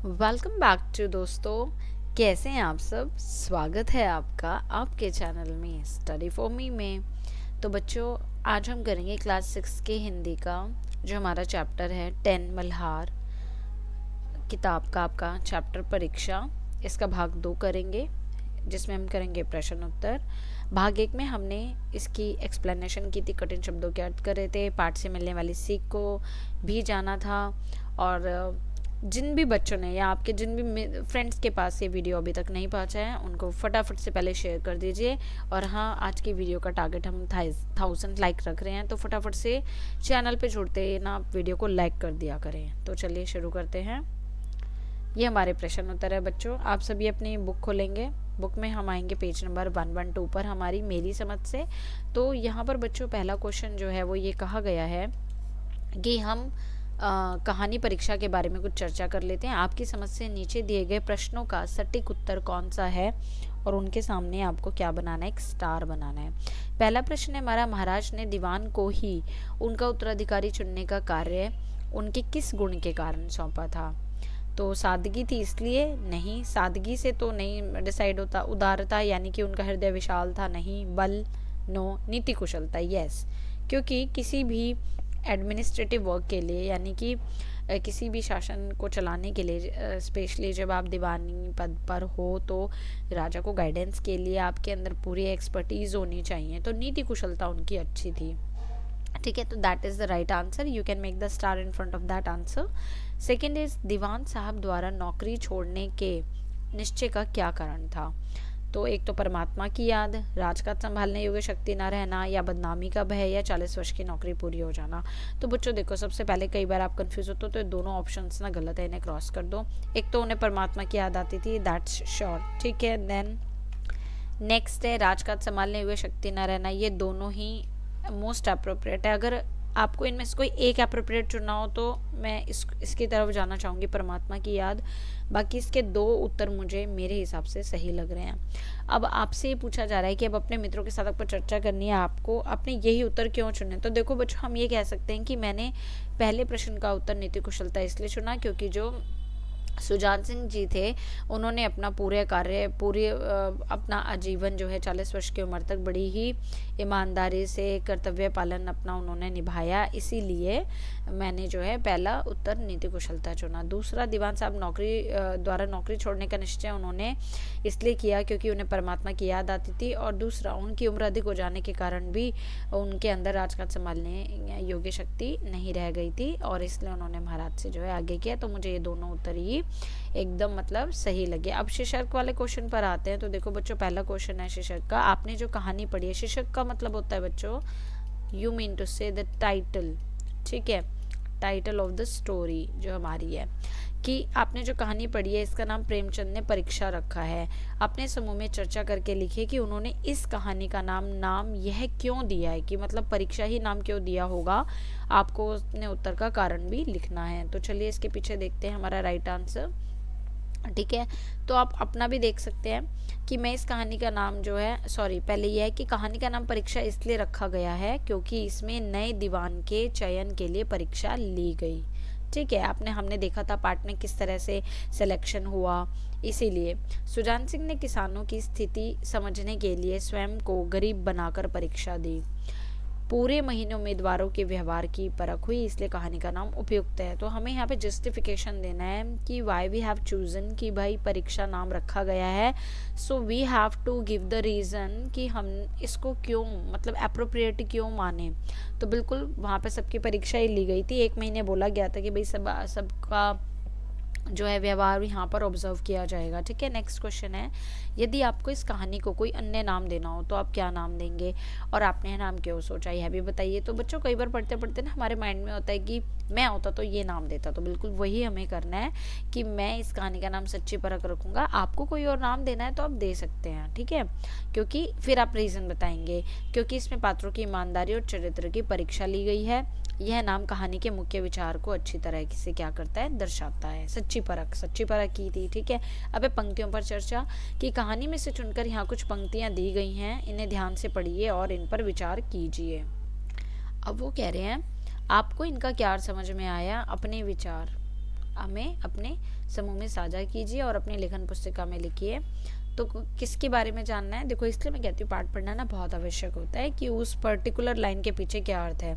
Welcome back to दोस्तों। कैसे हैं आप सब। स्वागत है आपका आपके चैनल में स्टडी फॉर मी में। तो बच्चों, आज हम करेंगे क्लास 6 के हिंदी का जो हमारा चैप्टर है 10 मल्हार किताब का आपका चैप्टर परीक्षा। इसका भाग 2 करेंगे जिसमें हम करेंगे प्रश्न उत्तर। भाग 1 में हमने इसकी एक्सप्लेनेशन की थी, कठिन शब्दों के अर्थ कर रहे थे, पाठ से मिलने वाली सीख को भी जाना था। और जिन भी बच्चों ने या आपके जिन भी फ्रेंड्स के पास ये वीडियो अभी तक नहीं पहुंचा है उनको फटाफट से पहले शेयर कर दीजिए। और हाँ, आज की वीडियो का टारगेट हम 1000 लाइक रख रहे हैं, तो फटाफट से चैनल पे जुड़ते ना वीडियो को लाइक कर दिया करें। तो चलिए शुरू करते हैं। ये हमारे प्रश्न उत्तर है बच्चों। आप सभी अपनी बुक खोलेंगे। बुक में हम आएंगे पेज नंबर 112 पर हमारी मेरी समझ से। तो यहाँ पर बच्चों पहला क्वेश्चन जो है वो ये कहा गया है कि हम कहानी परीक्षा के बारे में कुछ चर्चा कर लेते हैं। आपकी समझ से नीचे दिए गए प्रश्नों का सटीक उत्तर कौन सा है और उनके सामने आपको क्या बनाना है, एक स्टार बनाना है। पहला प्रश्न है हमारा, महाराज ने दीवान को ही उनका उत्तराधिकारी चुनने का कार्य उनके किस गुण के कारण सौंपा था। तो सादगी थी इसलिए नहीं, सादगी से तो नहीं डिसाइड होता। उदारता यानी कि उनका हृदय विशाल था, नहीं। बल, नो। नीति कुशलता, यस। क्योंकि किसी भी एडमिनिस्ट्रेटिव वर्क के लिए यानी कि किसी भी शासन को चलाने के लिए, स्पेशली जब आप दीवानी पद पर हो तो राजा को गाइडेंस के लिए आपके अंदर पूरी एक्सपर्टीज होनी चाहिए। तो नीति कुशलता उनकी अच्छी थी। ठीक है, तो that is the right answer. You can make the star in front of that answer. Second is, दीवान साहब द्वारा नौकरी छोड़ने के निश्चय का क्या कारण था। तो एक तो परमात्मा की याद, राजकाज संभालने योग्य शक्ति ना रहना, या बदनामी का भय, या 40 वर्ष की नौकरी पूरी हो जाना। तो बच्चों देखो, सबसे पहले कई बार आप कंफ्यूज होते हो तो दोनों ऑप्शंस ना गलत है, इन्हें क्रॉस कर दो। एक तो उन्हें परमात्मा की याद आती थी, दैट्स श्योर। ठीक है, देन नेक्स्ट है राजकाज संभालने योग्य शक्ति ना रहना। ये दोनों ही मोस्ट अप्रोप्रिएट है। अगर आपको इनमें से कोई एक अप्रोप्रिएट चुनना हो तो मैं इसकी तरफ जाना चाहूँगी, परमात्मा की याद। बाकी इसके दो उत्तर मुझे मेरे हिसाब से सही लग रहे हैं। अब आपसे ये पूछा जा रहा है कि अब अपने मित्रों के साथ आपको चर्चा करनी है, आपको अपने यही उत्तर क्यों चुने। तो देखो बच्चों, हम ये कह सकते हैं कि मैंने पहले प्रश्न का उत्तर नीति कुशलता इसलिए चुना क्योंकि जो सुजान सिंह जी थे उन्होंने अपना अपना आजीवन जो है 40 वर्ष की उम्र तक बड़ी ही ईमानदारी से कर्तव्य पालन अपना उन्होंने निभाया। इसीलिए मैंने जो है पहला उत्तर नीति कुशलता चुना। दूसरा, दीवान साहब द्वारा नौकरी छोड़ने का निश्चय उन्होंने इसलिए किया क्योंकि उन्हें परमात्मा की याद आती थी। और दूसरा, उनकी उम्र अधिक हो जाने के कारण भी उनके अंदर राजकाज संभालने योग्य शक्ति नहीं रह गई थी और इसलिए उन्होंने महाराज से जो है आगे किया। तो मुझे ये दोनों उत्तर ही एकदम मतलब सही लगे। अब शीर्षक वाले क्वेश्चन पर आते हैं। तो देखो बच्चों, पहला क्वेश्चन है शीर्षक का। आपने जो कहानी पढ़ी है, शीर्षक का मतलब होता है बच्चों, यू मीन टू से द टाइटल। ठीक है, टाइटल ऑफ द स्टोरी जो हमारी है, कि आपने जो कहानी पढ़ी है इसका नाम प्रेमचंद ने परीक्षा रखा है। अपने समूह में चर्चा करके लिखे कि उन्होंने इस कहानी का नाम यह क्यों दिया है, कि मतलब परीक्षा ही नाम क्यों दिया होगा। आपको अपने उत्तर का कारण भी लिखना है। तो चलिए इसके पीछे देखते हैं हमारा राइट आंसर। ठीक है, तो आप अपना भी देख सकते हैं कि मैं इस कहानी का नाम जो है, पहले यह है कि कहानी का नाम परीक्षा इसलिए रखा गया है क्योंकि इसमें नए दीवान के चयन के लिए परीक्षा ली गई। ठीक है, हमने देखा था पार्ट में किस तरह से सिलेक्शन हुआ। इसीलिए सुजान सिंह ने किसानों की स्थिति समझने के लिए स्वयं को गरीब बनाकर परीक्षा दी। पूरे महीने उम्मीदवारों के व्यवहार की परख हुई, इसलिए कहानी का नाम उपयुक्त है। तो हमें यहाँ पे जस्टिफिकेशन देना है कि वाई वी हैव चूजन, कि भाई परीक्षा नाम रखा गया है। So we have to give the reason कि हम इसको क्यों, मतलब अप्रोप्रिएट क्यों माने। तो बिल्कुल वहाँ पे सबकी परीक्षा ही ली गई थी। 1 महीने बोला गया था कि भाई सबका जो है व्यवहार यहाँ पर ऑब्जर्व किया जाएगा। ठीक है, नेक्स्ट क्वेश्चन है, यदि आपको इस कहानी को कोई अन्य नाम देना हो तो आप क्या नाम देंगे और आपने नाम क्यों सोचा, यह भी बताइए। तो बच्चों कई बार पढ़ते पढ़ते ना हमारे माइंड में होता है कि मैं होता तो ये नाम देता। तो बिल्कुल वही हमें करना है कि मैं इस कहानी का नाम सच्ची परख रखूँगा। आपको कोई और नाम देना है तो आप दे सकते हैं। ठीक है, क्योंकि फिर आप रीज़न बताएंगे, क्योंकि इसमें पात्रों की ईमानदारी और चरित्र की परीक्षा ली गई है। यह नाम कहानी के मुख्य विचार को अच्छी तरह से क्या करता है, दर्शाता है। सच्ची परख की थी। ठीक है, अब पंक्तियों पर चर्चा, कि कहानी में से चुनकर यहाँ कुछ पंक्तियाँ दी गई हैं, इन्हें ध्यान से पढ़िए और इन पर विचार कीजिए। अब वो कह रहे हैं आपको इनका क्या समझ में आया, अपने विचार। हमें अपने समूह में साझा कीजिए और अपनी लेखन पुस्तिका में लिखिए। तो किसके बारे में जानना है? देखो, इसलिए मैं कहती हूँ पाठ पढ़ना ना बहुत आवश्यक होता है कि उस पर्टिकुलर लाइन के पीछे क्या अर्थ है।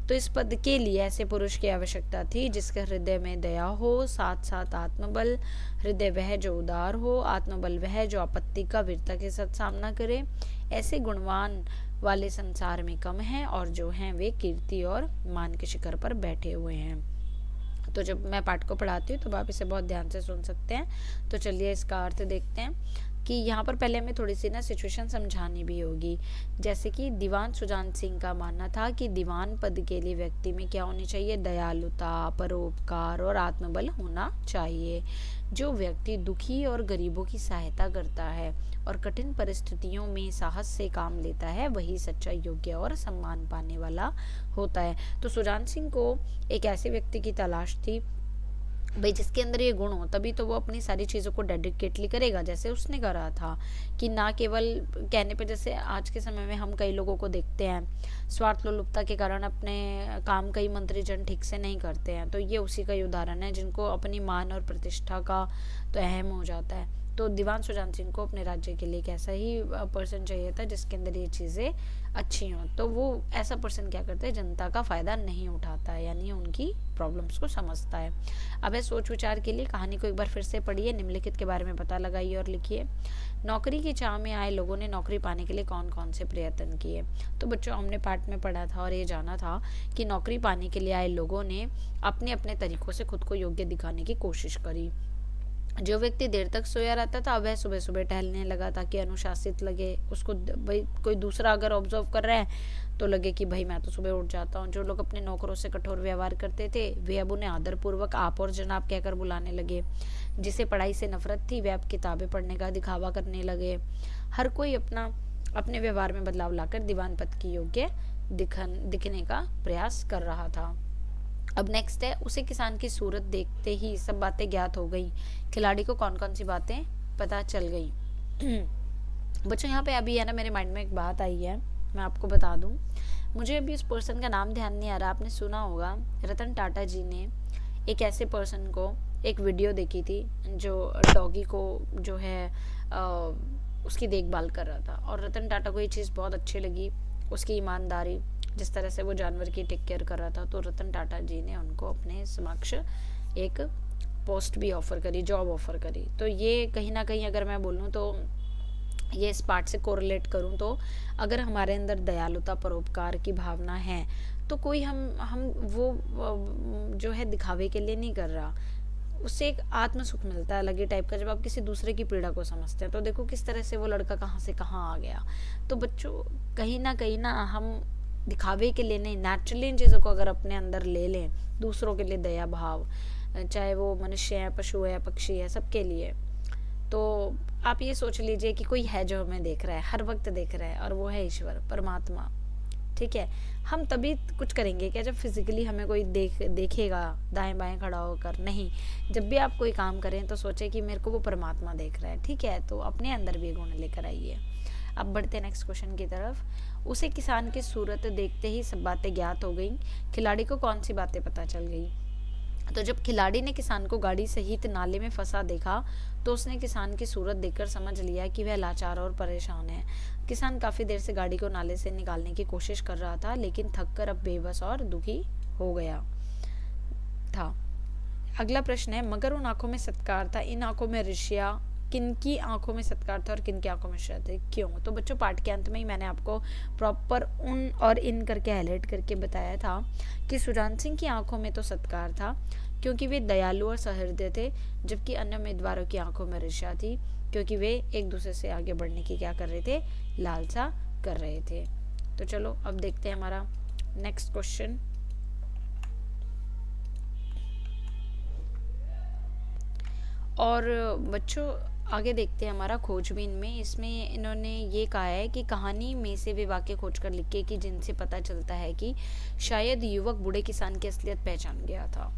तो इस पद के लिए ऐसे पुरुष की आवश्यकता थी जिसके हृदय में दया हो, साथ साथ आत्मबल। हृदय वह जो उदार हो, आत्मबल वह जो आपत्ति का वीरता के साथ सामना करे। ऐसे गुणवान वाले संसार में कम हैं, और जो हैं वे कीर्ति और मान के शिखर पर बैठे हुए हैं। तो जब मैं पाठ को पढ़ाती हूँ तो आप इसे बहुत ध्यान से सुन सकते हैं। तो चलिए इसका अर्थ देखते हैं कि यहाँ पर पहले हमें थोड़ी सी ना सिचुएशन समझानी भी होगी। जैसे कि दीवान सुजान सिंह का मानना था कि दीवान पद के लिए व्यक्ति में क्या होनी चाहिए? दयालुता, परोपकार और आत्मबल होना चाहिए। जो व्यक्ति दुखी और गरीबों की सहायता करता है और कठिन परिस्थितियों में साहस से काम लेता है, वही सच्चा, योग्य और सम्मान पाने वाला होता है। तो सुजान सिंह को एक ऐसे व्यक्ति की तलाश थी भाई जिसके अंदर ये गुण हो, तभी तो वो अपनी सारी चीज़ों को डेडिकेटली करेगा जैसे उसने करा था। कि ना केवल कहने पे, जैसे आज के समय में हम कई लोगों को देखते हैं स्वार्थ लोलुपता के कारण अपने काम कई मंत्रीजन ठीक से नहीं करते हैं। तो ये उसी का ही उदाहरण है, जिनको अपनी मान और प्रतिष्ठा का तो अहम हो जाता है। तो दीवान सुजान सिंह को अपने राज्य के लिए एक ऐसा ही पर्सन चाहिए था जिसके अंदर ये चीज़ें अच्छी हों। तो वो ऐसा पर्सन क्या करता है? जनता का फ़ायदा नहीं उठाता है, यानी उनकी प्रॉब्लम्स को समझता है। अब है सोच विचार के लिए कहानी को एक बार फिर से पढ़िए, निम्नलिखित के बारे में पता लगाइए और लिखिए। नौकरी की चाह में आए लोगों ने नौकरी पाने के लिए कौन कौन से प्रयत्न किए? तो बच्चों, हमने पाठ में पढ़ा था और ये जाना था कि नौकरी पाने के लिए आए लोगों ने अपने अपने तरीकों से खुद को योग्य दिखाने की कोशिश करी। जो व्यक्ति देर तक सोया रहता था वह सुबह सुबह टहलने लगा ताकि अनुशासित लगे उसको। भाई कोई दूसरा अगर ऑब्जर्व कर रहा है तो लगे कि भाई मैं तो सुबह उठ जाता हूँ। जो लोग अपने नौकरों से कठोर व्यवहार करते थे वे अब उन्हें आदरपूर्वक आप और जनाब कहकर बुलाने लगे। जिसे पढ़ाई से नफरत थी वे अब किताबें पढ़ने का दिखावा करने लगे। हर कोई अपने व्यवहार में बदलाव लाकर दीवान पद की योग्य दिखने का प्रयास कर रहा था। अब नेक्स्ट है, उसे किसान की सूरत देखते ही सब बातें ज्ञात हो गई। खिलाड़ी को कौन कौन सी बातें पता चल गई? बच्चों, यहाँ पे अभी है ना मेरे माइंड में एक बात आई है, मैं आपको बता दूं। मुझे अभी उस पर्सन का नाम ध्यान नहीं आ रहा। आपने सुना होगा रतन टाटा जी ने एक ऐसे पर्सन को एक वीडियो देखी थी जो डॉगी को जो है उसकी देखभाल कर रहा था। और रतन टाटा को ये चीज़ बहुत अच्छी लगी, उसकी ईमानदारी, जिस तरह से वो जानवर की टेक केयर कर रहा था। तो रतन टाटा जी ने उनको अपने समक्ष एक पोस्ट भी ऑफ़र करी, जॉब ऑफ़र करी। तो ये कहीं ना कहीं अगर मैं बोलूँ तो ये इस पार्ट से कोरिलेट करूँ तो अगर हमारे अंदर दयालुता, परोपकार की भावना है तो कोई हम वो जो है दिखावे के लिए नहीं कर रहा। उससे एक आत्म सुख मिलता है अलग ही टाइप का, जब आप किसी दूसरे की पीड़ा को समझते हैं। तो देखो किस तरह से वो लड़का कहाँ से कहाँ आ गया। तो बच्चों, कहीं ना हम दिखावे के लिए नहीं, नेचुरली इन चीज़ों को अगर अपने अंदर ले लें, दूसरों के लिए दया भाव, चाहे वो मनुष्य है, पशु है, पक्षी है, सबके लिए, तो आप ये सोच लीजिए कि कोई है जो हमें देख रहा है, हर वक्त देख रहा है, और वो है ईश्वर, परमात्मा। ठीक है, हम तभी कुछ करेंगे क्या जब फिजिकली हमें कोई देखेगा दाएं बाएं खड़ा होकर? नहीं, जब भी आप कोई काम करें तो सोचे कि मेरे को वो परमात्मा देख रहा है। ठीक है, तो अपने अंदर भी गुण लेकर आइए। अब बढ़ते हैं नेक्स्ट क्वेश्चन की तरफ। उसे किसान की सूरत देखते ही सब बातें ज्ञात हो गई। खिलाड़ी को कौन सी बातें पता चल गई? तो जब खिलाड़ी ने किसान को गाड़ी सहित नाले में फंसा देखा तो उसने किसान की सूरत देखकर समझ लिया कि वह लाचार और परेशान है। किसान काफी देर से गाड़ी को नाले से निकालने की कोशिश कर रहा था, लेकिन थककर अब बेबस और दुखी हो गया था। अगला प्रश्न है, मगर उन आंखों में सत्कार था, इन आंखों में ऋषिया, किनकी आंखों में सत्कार था और किनकी आंखों में ऋषिया थे? क्यों? तो बच्चों, पाठ के अंत में ही मैंने आपको प्रॉपर उन और इन करके हाईलाइट करके बताया था कि सुजान सिंह की आंखों में तो सत्कार था क्योंकि वे दयालु और सहृदय थे, जबकि अन्य उम्मीदवारों की आंखों में ऋषिया थी क्योंकि वे एक दूसरे से आगे बढ़ने की क्या कर रहे थे? लालसा कर रहे थे। तो चलो अब देखते हैं हमारा नेक्स्ट क्वेश्चन। और बच्चों आगे देखते हैं हमारा खोजबीन में। इसमें इन्होंने ये कहा है कि कहानी में से वे वाक्य खोजकर लिखे कि जिनसे पता चलता है कि शायद युवक बूढ़े किसान की असलियत पहचान गया था।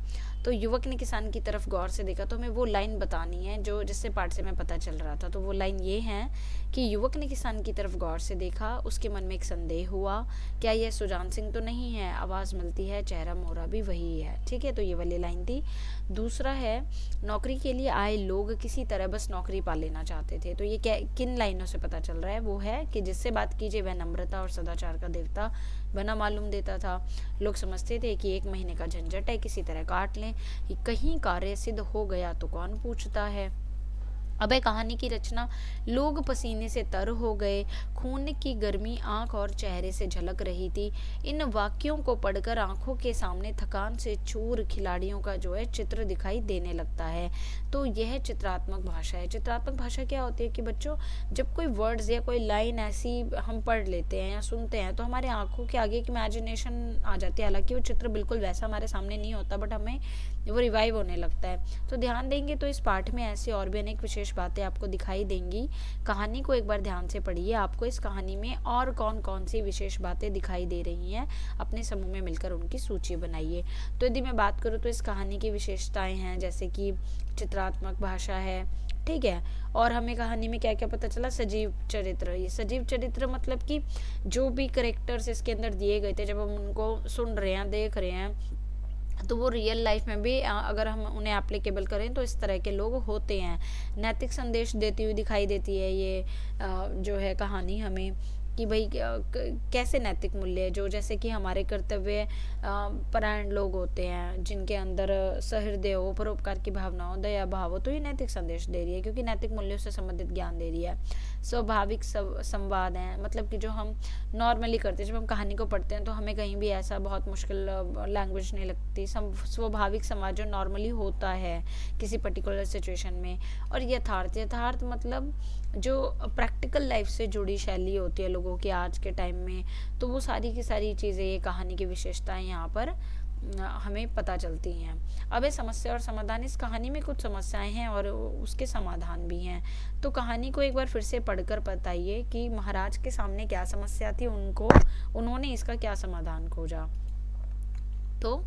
तो युवक ने किसान की तरफ गौर से देखा, तो हमें वो लाइन बतानी है जो जिससे पाठ से मैं पता चल रहा था। तो वो लाइन ये है कि युवक ने किसान की तरफ गौर से देखा, उसके मन में एक संदेह हुआ, क्या यह सुजान सिंह तो नहीं है? आवाज़ मिलती है, चेहरा मोहरा भी वही है। ठीक है, तो ये वाली लाइन थी। दूसरा है, नौकरी के लिए आए लोग किसी तरह बस नौकरी पा लेना चाहते थे। तो ये क्या किन लाइनों से पता चल रहा है? वो है कि जिससे बात कीजिए वह नम्रता और सदाचार का देवता बना मालूम देता था। लोग समझते थे कि 1 महीने का झंझट है, किसी तरह काट लें, कहीं कार्य सिद्ध हो गया तो कौन पूछता है। अब कहानी की रचना, लोग पसीने से तर हो गए, खून की गर्मी आंख और चेहरे से झलक रही थी। इन वाक्यों को पढ़कर आंखों के सामने थकान से चूर खिलाड़ियों का जो है चित्र दिखाई देने लगता है। तो यह चित्रात्मक भाषा है। चित्रात्मक भाषा क्या होती है कि बच्चों, जब कोई वर्ड्स या कोई लाइन ऐसी हम पढ़ लेते हैं या सुनते हैं तो हमारे आंखों के आगे एक इमेजिनेशन आ जाती है। हालांकि वो चित्र बिल्कुल वैसा हमारे सामने नहीं होता, बट हमें वो रिवाइव होने लगता है। तो ध्यान देंगे तो इस पाठ में ऐसी और भी अनेक विशेष बातें आपको दिखाई देंगी। कहानी को एक बार ध्यान से पढ़िए, आपको इस कहानी में और कौन कौन सी विशेष बातें दिखाई दे रही हैं, अपने समूह में मिलकर उनकी सूची बनाइए। तो यदि मैं बात करूँ तो इस कहानी की विशेषताएं हैं जैसे कि चित्रात्मक भाषा है, ठीक है, और हमें कहानी में क्या क्या पता चला? सजीव चरित्र। ये सजीव चरित्र मतलब कि जो भी करेक्टर्स इसके अंदर दिए गए थे, जब हम उनको सुन रहे हैं, देख रहे हैं, तो वो रियल लाइफ में भी अगर हम उन्हें एप्लीकेबल करें तो इस तरह के लोग होते हैं। नैतिक संदेश देती हुई दिखाई देती है ये जो है कहानी हमें, कि भाई कैसे नैतिक मूल्य जो जैसे कि हमारे कर्तव्य परायण लोग होते हैं, जिनके अंदर सहृदय हो, परोपकार की भावना हो, दया भाव हो, तो ये नैतिक संदेश दे रही है, क्योंकि नैतिक मूल्यों से संबंधित ज्ञान दे रही है। स्वाभाविक संवाद है, मतलब कि जो हम नॉर्मली करते हैं, जब हम कहानी को पढ़ते हैं तो हमें कहीं भी ऐसा बहुत मुश्किल लैंग्वेज नहीं लगती। स्वाभाविक संवाद जो नॉर्मली होता है किसी पर्टिकुलर सिचुएशन में। और यथार्थ मतलब जो प्रैक्टिकल लाइफ से जुड़ी शैली होती है लोगों की आज के टाइम में, तो वो सारी की सारी चीज़ें, ये कहानी की विशेषताएं यहाँ पर हमें पता चलती हैं। अब ये समस्या और समाधान, इस कहानी में कुछ समस्याएं हैं और उसके समाधान भी हैं। तो कहानी को एक बार फिर से पढ़कर बताइए कि महाराज के सामने क्या समस्या थी, उन्होंने इसका क्या समाधान खोजा। तो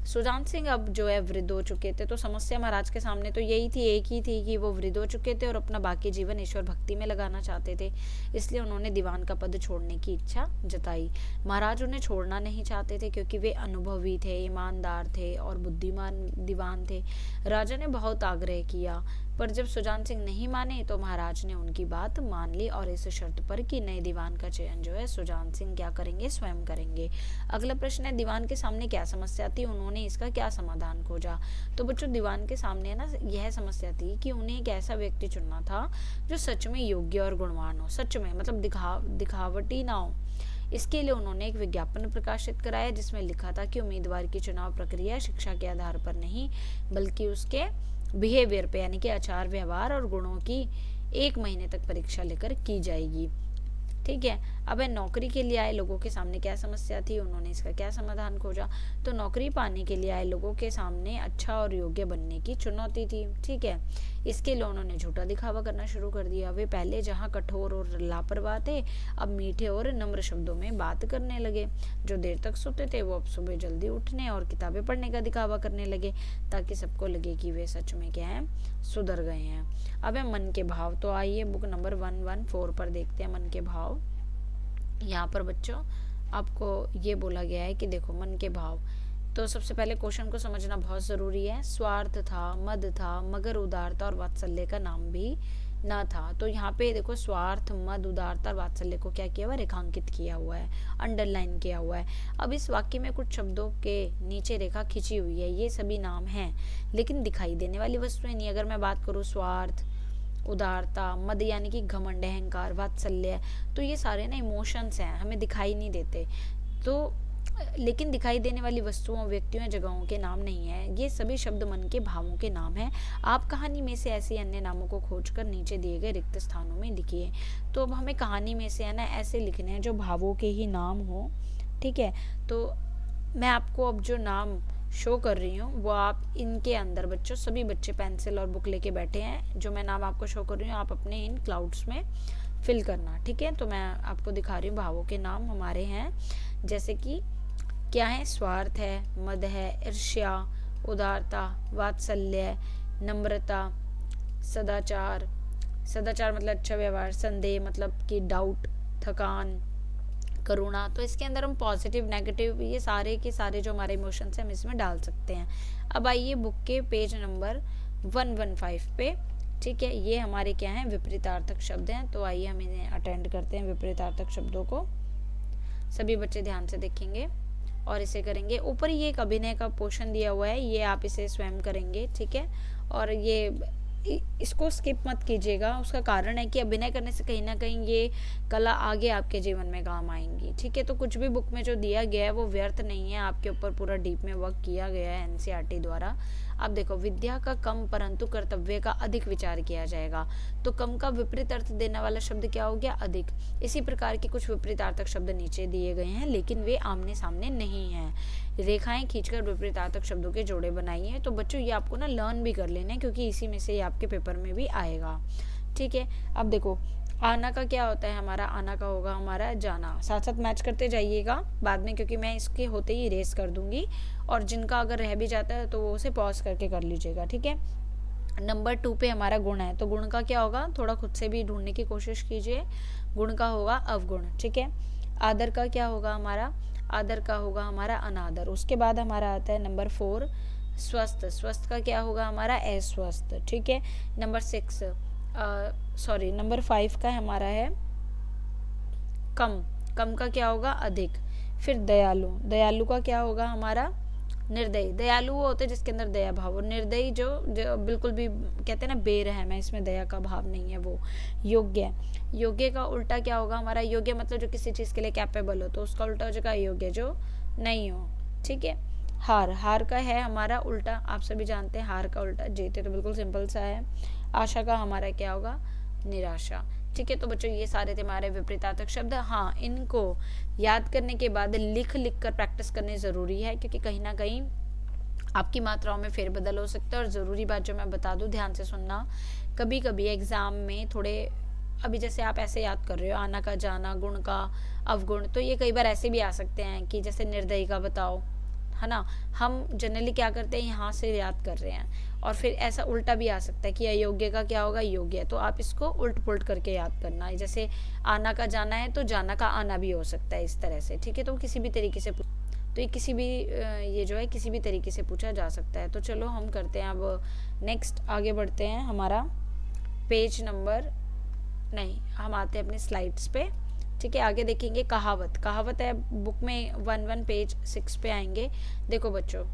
सुजान सिंह अब जो है वृद्ध हो चुके थे, तो समस्या महाराज के सामने तो यही थी, एक ही थी कि वो वृद्ध हो चुके थे और अपना बाकी जीवन ईश्वर भक्ति में लगाना चाहते थे। इसलिए उन्होंने दीवान का पद छोड़ने की इच्छा जताई। महाराज उन्हें छोड़ना नहीं चाहते थे क्योंकि वे अनुभवी थे, ईमानदार थे और बुद्धिमान दीवान थे। राजा ने बहुत आग्रह किया, पर जब सुजान सिंह नहीं माने तो महाराज ने उनकी बात मान ली और इस शर्त पर कि नए दीवान का चयन जो है सुजान सिंह क्या करेंगे, स्वयं करेंगे। अगला प्रश्न है, दीवान के सामने क्या समस्या थी, उन्होंने इसका क्या समाधान खोजा। तो बच्चों, दीवान के सामने ना यह समस्या थी कि उन्हें एक ऐसा व्यक्ति चुनना था जो सच में योग्य और गुणवान हो, सच में मतलब दिखावटी ना हो। इसके लिए उन्होंने एक विज्ञापन प्रकाशित कराया जिसमें लिखा था कि उम्मीदवार की चुनाव प्रक्रिया शिक्षा के आधार पर नहीं बल्कि उसके बिहेवियर पे, यानी कि आचार व्यवहार और गुणों की 1 महीने तक परीक्षा लेकर की जाएगी। ठीक है, अब नौकरी के लिए आए लोगों के सामने क्या समस्या थी, उन्होंने इसका क्या समाधान खोजा। तो नौकरी पाने के लिए आए लोगों के सामने अच्छा और योग्य बनने की चुनौती थी। ठीक है, इसके लिए उन्होंने झूठा दिखावा करना शुरू कर दिया। वे पहले जहाँ कठोर और लापरवाह थे, अब मीठे और नम्र शब्दों में बात करने लगे। जो देर तक सोते थे वो अब सुबह जल्दी उठने और किताबें पढ़ने का दिखावा करने लगे, ताकि सबको लगे कि वे सच में क्या है, सुधर गए हैं। अब मन के भाव। तो आइए बुक नंबर 114 पर देखते हैं मन के भाव। यहाँ पर बच्चों आपको ये बोला गया है कि देखो मन के भाव। तो सबसे पहले क्वेश्चन को समझना बहुत ज़रूरी है। स्वार्थ था, मद था, मगर उदारता और वात्सल्य का नाम भी न था। तो यहाँ पे देखो स्वार्थ, मद, उदारता और वात्सल्य को क्या किया हुआ है, रेखांकित किया हुआ है, अंडरलाइन किया हुआ है। अब इस वाक्य में कुछ शब्दों के नीचे रेखा खींची हुई है, ये सभी नाम हैं लेकिन दिखाई देने वाली वस्तुएं नहीं। अगर मैं बात करूँ स्वार्थ, उदारता, मद यानी कि घमंड, अहंकार, वात्सल्य, तो ये सारे ना इमोशंस हैं, हमें दिखाई नहीं देते। तो लेकिन दिखाई देने वाली वस्तुओं, व्यक्तियों, जगहों के नाम नहीं है, ये सभी शब्द मन के भावों के नाम हैं। आप कहानी में से ऐसे अन्य नामों को खोजकर नीचे दिए गए रिक्त स्थानों में लिखिए। तो अब हमें कहानी में से है ना ऐसे लिखने हैं जो भावों के ही नाम हो। ठीक है, तो मैं आपको अब जो नाम शो कर रही हूँ वो आप इनके अंदर बच्चों, सभी बच्चे पेंसिल और बुक लेके बैठे हैं। जो मैं नाम आपको शो कर रही हूँ आप अपने इन क्लाउड्स में फिल करना। ठीक है, तो मैं आपको दिखा रही हूँ भावों के नाम हमारे हैं, जैसे कि क्या है? स्वार्थ है, मद है, ईर्ष्या, उदारता, वात्सल्य, नम्रता, सदाचार, सदाचार मतलब अच्छा व्यवहार, संदेह मतलब कि डाउट, थकान, करुणा। तो इसके अंदर हम पॉजिटिव नेगेटिव ये सारे के सारे जो हमारे इमोशंस हैं हम इसमें डाल सकते हैं। अब आइए बुक के पेज नंबर 115 पे, ठीक है, ये हमारे क्या हैं? विपरीतार्थक शब्द हैं। तो आइए हम इन्हें अटेंड करते हैं, विपरीतार्थक शब्दों को। सभी बच्चे ध्यान से देखेंगे और इसे करेंगे। ऊपर ये एक अभिनय का पोर्शन दिया हुआ है, ये आप इसे स्वयं करेंगे, ठीक है। और ये इसको स्किप मत कीजिएगा, उसका कारण है कि अभिनय करने से कहीं ना कहीं ये कला आगे आपके जीवन में काम आएंगी, ठीक है। तो कुछ भी बुक में जो दिया गया है वो व्यर्थ नहीं है, आपके ऊपर पूरा डीप में वर्क किया गया है एनसीईआरटी द्वारा। अब देखो, विद्या का कम परंतु कर्तव्य का अधिक विचार किया जाएगा। तो कम का विपरीत अर्थ देने वाला शब्द क्या हो गया? अधिक। इसी प्रकार के कुछ विपरीतार्थक शब्द नीचे दिए गए हैं, लेकिन वे आमने सामने नहीं हैं। रेखाएं खींचकर विपरीतार्थक शब्दों के जोड़े बनाइए। तो बच्चों ये आपको ना लर्न भी कर लेना है, क्योंकि इसी में से ये आपके पेपर में भी आएगा, ठीक है। अब देखो, आना का क्या होता है हमारा? आना का होगा हमारा जाना। साथ साथ मैच करते जाइएगा बाद में, क्योंकि मैं इसके होते ही इरेज कर दूंगी, और जिनका अगर रह भी जाता है तो वो उसे पॉज करके कर लीजिएगा, ठीक है। नंबर 2 पे हमारा गुण है, तो गुण का क्या होगा? थोड़ा खुद से भी ढूंढने की कोशिश कीजिए। गुण का होगा अवगुण, ठीक है। आदर का क्या होगा हमारा? आदर का होगा हमारा अनादर। उसके बाद हमारा आता है नंबर 4 स्वस्थ। स्वस्थ का क्या होगा हमारा? अस्वस्थ, ठीक है। नंबर 5 का हमारा है कम। कम का क्या होगा? अधिक। फिर दयालु। दयालु का क्या होगा हमारा? निर्दयी। दयालु वो होते हैं जिसके अंदर दया भाव, और निर्दयी जो बिल्कुल भी कहते हैं ना बेरहम है, इसमें दया का भाव नहीं है, वो। योग्य। योग्य का उल्टा क्या होगा हमारा? योग्य मतलब जो किसी चीज़ के लिए कैपेबल हो, तो उसका उल्टा हो जाएगा अयोग्य, जो नहीं हो, ठीक है। हार। हार का है हमारा उल्टा, आप सभी जानते हैं हार का उल्टा जीते, तो बिल्कुल सिंपल सा है। आशा का हमारा क्या होगा? निराशा, ठीक है। तो बच्चों ये सारे थे हमारे विपरीतार्थक शब्द। हाँ, इनको याद करने के बाद लिख लिख कर प्रैक्टिस करनी ज़रूरी है, क्योंकि कहीं ना कहीं आपकी मात्राओं में फेरबदल हो सकता है। और ज़रूरी बात जो मैं बता दूं, ध्यान से सुनना, कभी कभी एग्ज़ाम में थोड़े, अभी जैसे आप ऐसे याद कर रहे हो आना का जाना, गुण का अवगुण, तो ये कई बार ऐसे भी आ सकते हैं कि जैसे निर्दयी का बताओ, है ना। हम जनरली क्या करते हैं, यहाँ से याद कर रहे हैं, और फिर ऐसा उल्टा भी आ सकता है कि अयोग्य का क्या होगा? योग्य। तो आप इसको उल्ट पुल्ट करके याद करना है। जैसे आना का जाना है तो जाना का आना भी हो सकता है, इस तरह से, ठीक है। तो किसी भी तरीके से, तो ये किसी भी ये जो है किसी भी तरीके से पूछा जा सकता है। तो चलो हम करते हैं अब नेक्स्ट, आगे बढ़ते हैं। हमारा पेज नंबर, नहीं, हम आते हैं अपने स्लाइड्स पे, ठीक है। आगे देखेंगे कहावत। कहावत है बुक में 1 पेज 6 पे आएंगे। देखो बच्चों,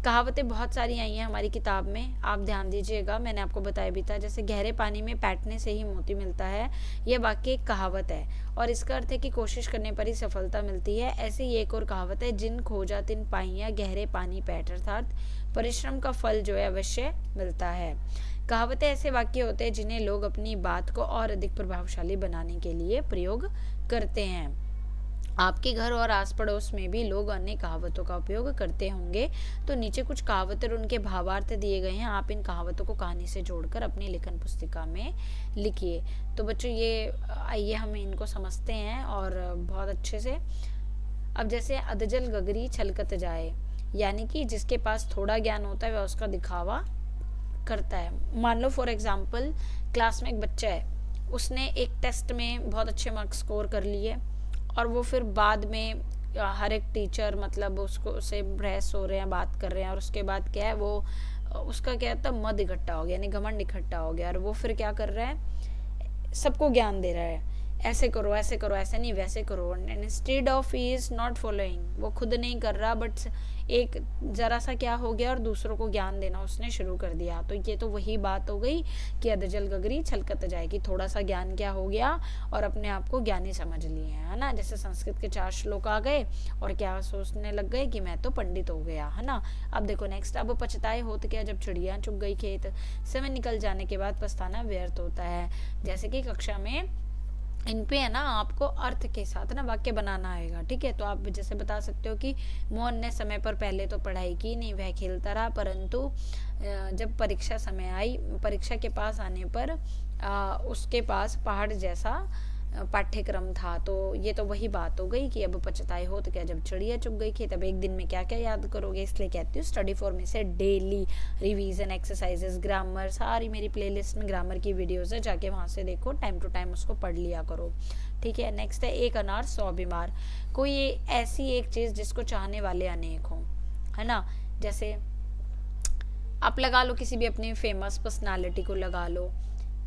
कहावतें बहुत सारी आई हैं हमारी किताब में, आप ध्यान दीजिएगा, मैंने आपको बताया भी था। जैसे गहरे पानी में पैटने से ही मोती मिलता है, यह वाक्य एक कहावत है, और इसका अर्थ है कि कोशिश करने पर ही सफलता मिलती है। ऐसे ही एक और कहावत है, जिन खोजा तिन पाइयां गहरे पानी पैठ, अर्थात परिश्रम का फल जो है अवश्य मिलता है। कहावतें ऐसे वाक्य होते हैं जिन्हें लोग अपनी बात को और अधिक प्रभावशाली बनाने के लिए प्रयोग करते हैं। आपके घर और आस पड़ोस में भी लोग अन्य कहावतों का उपयोग करते होंगे। तो नीचे कुछ कहावतें और उनके भावार्थ दिए गए हैं, आप इन कहावतों को कहानी से जोड़कर अपनी लेखन पुस्तिका में लिखिए। तो बच्चों ये आइए हम इनको समझते हैं और बहुत अच्छे से। अब जैसे अधजल गगरी छलकत जाए, यानी कि जिसके पास थोड़ा ज्ञान होता है वह उसका दिखावा करता है। मान लो फॉर एग्जाम्पल क्लास में एक बच्चा है, उसने एक टेस्ट में बहुत अच्छे मार्क्स स्कोर कर लिए, और वो फिर बाद में हर एक टीचर मतलब उसको से बहस हो रहे हैं, बात कर रहे हैं, और उसके बाद क्या है, वो उसका क्या होता है, मद इकट्ठा हो गया, यानी घमंड इकट्ठा हो गया, और वो फिर क्या कर रहा है, सबको ज्ञान दे रहा है, ऐसे करो ऐसे नहीं वैसे करो, instead of he is not following, वो खुद नहीं कर रहा बट एक जरा सा क्या हो गया और दूसरों को ज्ञान देना उसने शुरू कर दिया। तो ये तो वही बात हो गई कि अधजल गगरी छलकत जाएगी, थोड़ा सा ज्ञान क्या हो गया और अपने आप को ज्ञानी समझ लिए है ना। जैसे संस्कृत के 4 श्लोक आ गए और क्या सोचने लग गए कि मैं तो पंडित हो गया, है ना। अब देखो नेक्स्ट, अब पछताए होत क्या जब चिड़िया चुग गई खेत, समय निकल जाने के बाद पछताना व्यर्थ होता है। जैसे कि कक्षा में इन पे है ना आपको अर्थ के साथ ना वाक्य बनाना आएगा, ठीक है। तो आप जैसे बता सकते हो कि मोहन ने समय पर पहले तो पढ़ाई की नहीं, वह खेलता रहा, परंतु जब परीक्षा समय आई, परीक्षा के पास आने पर उसके पास पहाड़ जैसा पाठ्यक्रम था। तो ये तो वही बात हो गई कि अब पछताए हो तो क्या, जब चिड़िया चुग गई खेत, अब एक दिन में क्या क्या याद करोगे। इसलिए कहती हूँ स्टडी फॉर मी से डेली रिवीजन, एक्सरसाइजेस, ग्रामर, सारी मेरी प्लेलिस्ट में ग्रामर की वीडियोस है, जाके वहाँ से देखो, टाइम टू टाइम उसको पढ़ लिया करो। ठीक है। नेक्स्ट है एक अनार 100 बीमार। कोई ऐसी एक चीज़ जिसको चाहने वाले अनेक हों, है ना। जैसे आप लगा लो किसी भी अपनी फेमस पर्सनालिटी को लगा लो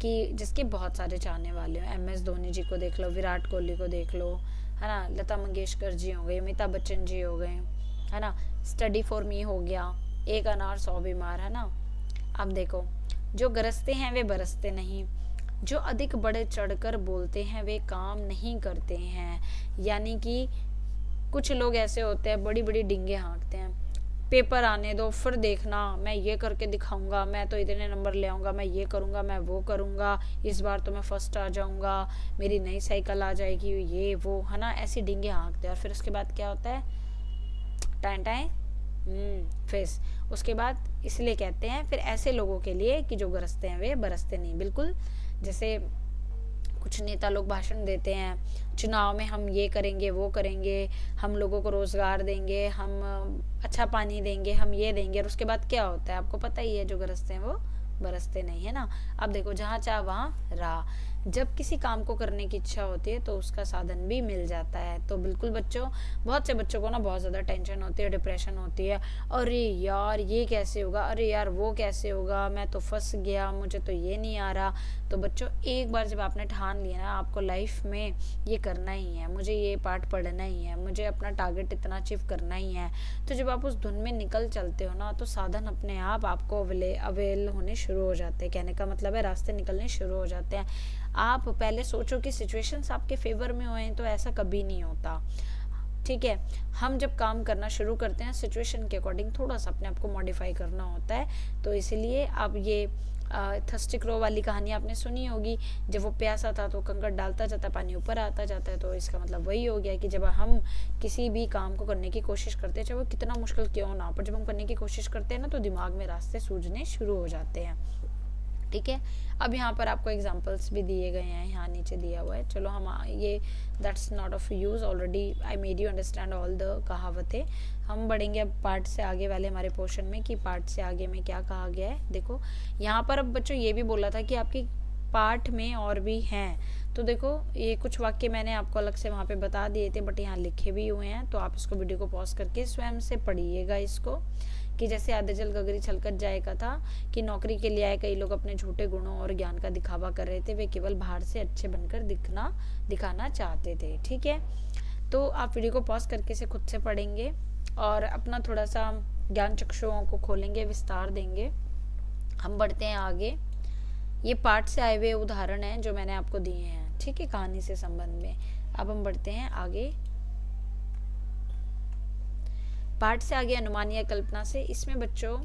कि जिसके बहुत सारे चाहने वाले हो। MS धोनी जी को देख लो, विराट कोहली को देख लो, है ना, लता मंगेशकर जी हो गए, अमिताभ बच्चन जी हो गए, है ना। स्टडी फॉर मी हो गया, एक अनार 100 बीमार, है ना। अब देखो, जो गरजते हैं वे बरसते नहीं, जो अधिक बढ़ चढ़कर बोलते हैं वे काम नहीं करते हैं। यानी कि कुछ लोग ऐसे होते हैं, बड़ी बड़ी डींगे हाँकते हैं, पेपर आने दो फिर देखना, मैं ये करके दिखाऊंगा, मैं तो इतने नंबर ले आऊँगा, मैं ये करूँगा, मैं वो करूँगा, इस बार तो मैं फर्स्ट आ जाऊँगा, मेरी नई साइकिल आ जाएगी, ये वो, है ना। ऐसी डींगे हाँकते हैं और फिर उसके बाद क्या होता है, टाइम टाइम फेस। उसके बाद इसलिए कहते हैं फिर ऐसे लोगों के लिए कि जो गरजते हैं वे बरसते नहीं। बिल्कुल जैसे कुछ नेता लोग भाषण देते हैं, चुनाव में हम ये करेंगे, वो करेंगे, हम लोगों को रोजगार देंगे, हम अच्छा पानी देंगे, हम ये देंगे, और उसके बाद क्या होता है आपको पता ही है, जो गरजते हैं वो बरसते नहीं, है ना। अब देखो, जहाँ चाह वहाँ राह। जब किसी काम को करने की इच्छा होती है तो उसका साधन भी मिल जाता है। तो बिल्कुल बच्चों, बहुत से बच्चों को ना बहुत ज़्यादा टेंशन होती है, डिप्रेशन होती है, अरे यार ये कैसे होगा, अरे यार वो कैसे होगा, मैं तो फंस गया, मुझे तो ये नहीं आ रहा। तो बच्चों, एक बार जब आपने ठान लिया ना आपको लाइफ में ये करना ही है, मुझे ये पार्ट पढ़ना ही है, मुझे अपना टारगेट इतना अचीव करना ही है, तो जब आप उस धुन में निकल चलते हो ना, तो साधन अपने आप आपको अवेल होने शुरू हो जाते हैं। कहने का मतलब है रास्ते निकलने शुरू हो जाते हैं। आप पहले सोचो कि सिचुएशंस आपके फेवर में हुए हैं, तो ऐसा कभी नहीं होता। ठीक है। हम जब काम करना शुरू करते हैं सिचुएशन के अकॉर्डिंग थोड़ा सा अपने आप को मॉडिफाई करना होता है। तो इसलिए अब ये थर्स्टी क्रो वाली कहानी आपने सुनी होगी, जब वो प्यासा था तो कंकड़ डालता जाता, पानी ऊपर आता जाता है। तो इसका मतलब वही हो गया कि जब हम किसी भी काम को करने की कोशिश करते हैं, चाहे वो कितना मुश्किल क्यों ना, पर जब हम करने की कोशिश करते हैं ना, तो दिमाग में रास्ते सूझने शुरू हो जाते हैं। ठीक है। अब यहाँ पर आपको एग्जांपल्स भी दिए गए हैं, यहाँ नीचे दिया हुआ है। चलो हम ये that's not of use, already I made you understand all the कहावतें। हम बढ़ेंगे अब पार्ट से आगे वाले हमारे पोर्शन में कि पार्ट से आगे में क्या कहा गया है। देखो यहाँ पर अब बच्चों ये भी बोला था कि आपकी पाठ में और भी हैं। तो देखो ये कुछ वाक्य मैंने आपको अलग से वहाँ पे बता दिए थे, बट यहाँ लिखे भी हुए हैं, तो आप इसको वीडियो को पॉज करके स्वयं से पढ़िएगा इसको। कि जैसे आधे जल गगरी छलकत जाए का था कि नौकरी के लिए आए कई लोग अपने झूठे गुणों और ज्ञान का दिखावा कर रहे थे, वे केवल बाहर से अच्छे बनकर दिखाना चाहते थे। ठीक है। तो आप वीडियो को पॉज करके से खुद से पढ़ेंगे और अपना थोड़ा सा ज्ञान चक्षुओं को खोलेंगे, विस्तार देंगे। हम बढ़ते हैं आगे। ये पाठ से आए हुए उदाहरण हैं जो मैंने आपको दिए हैं, ठीक है, कहानी से संबंध में। अब हम बढ़ते हैं आगे। पाठ से आगे अनुमान या कल्पना से। इसमें बच्चों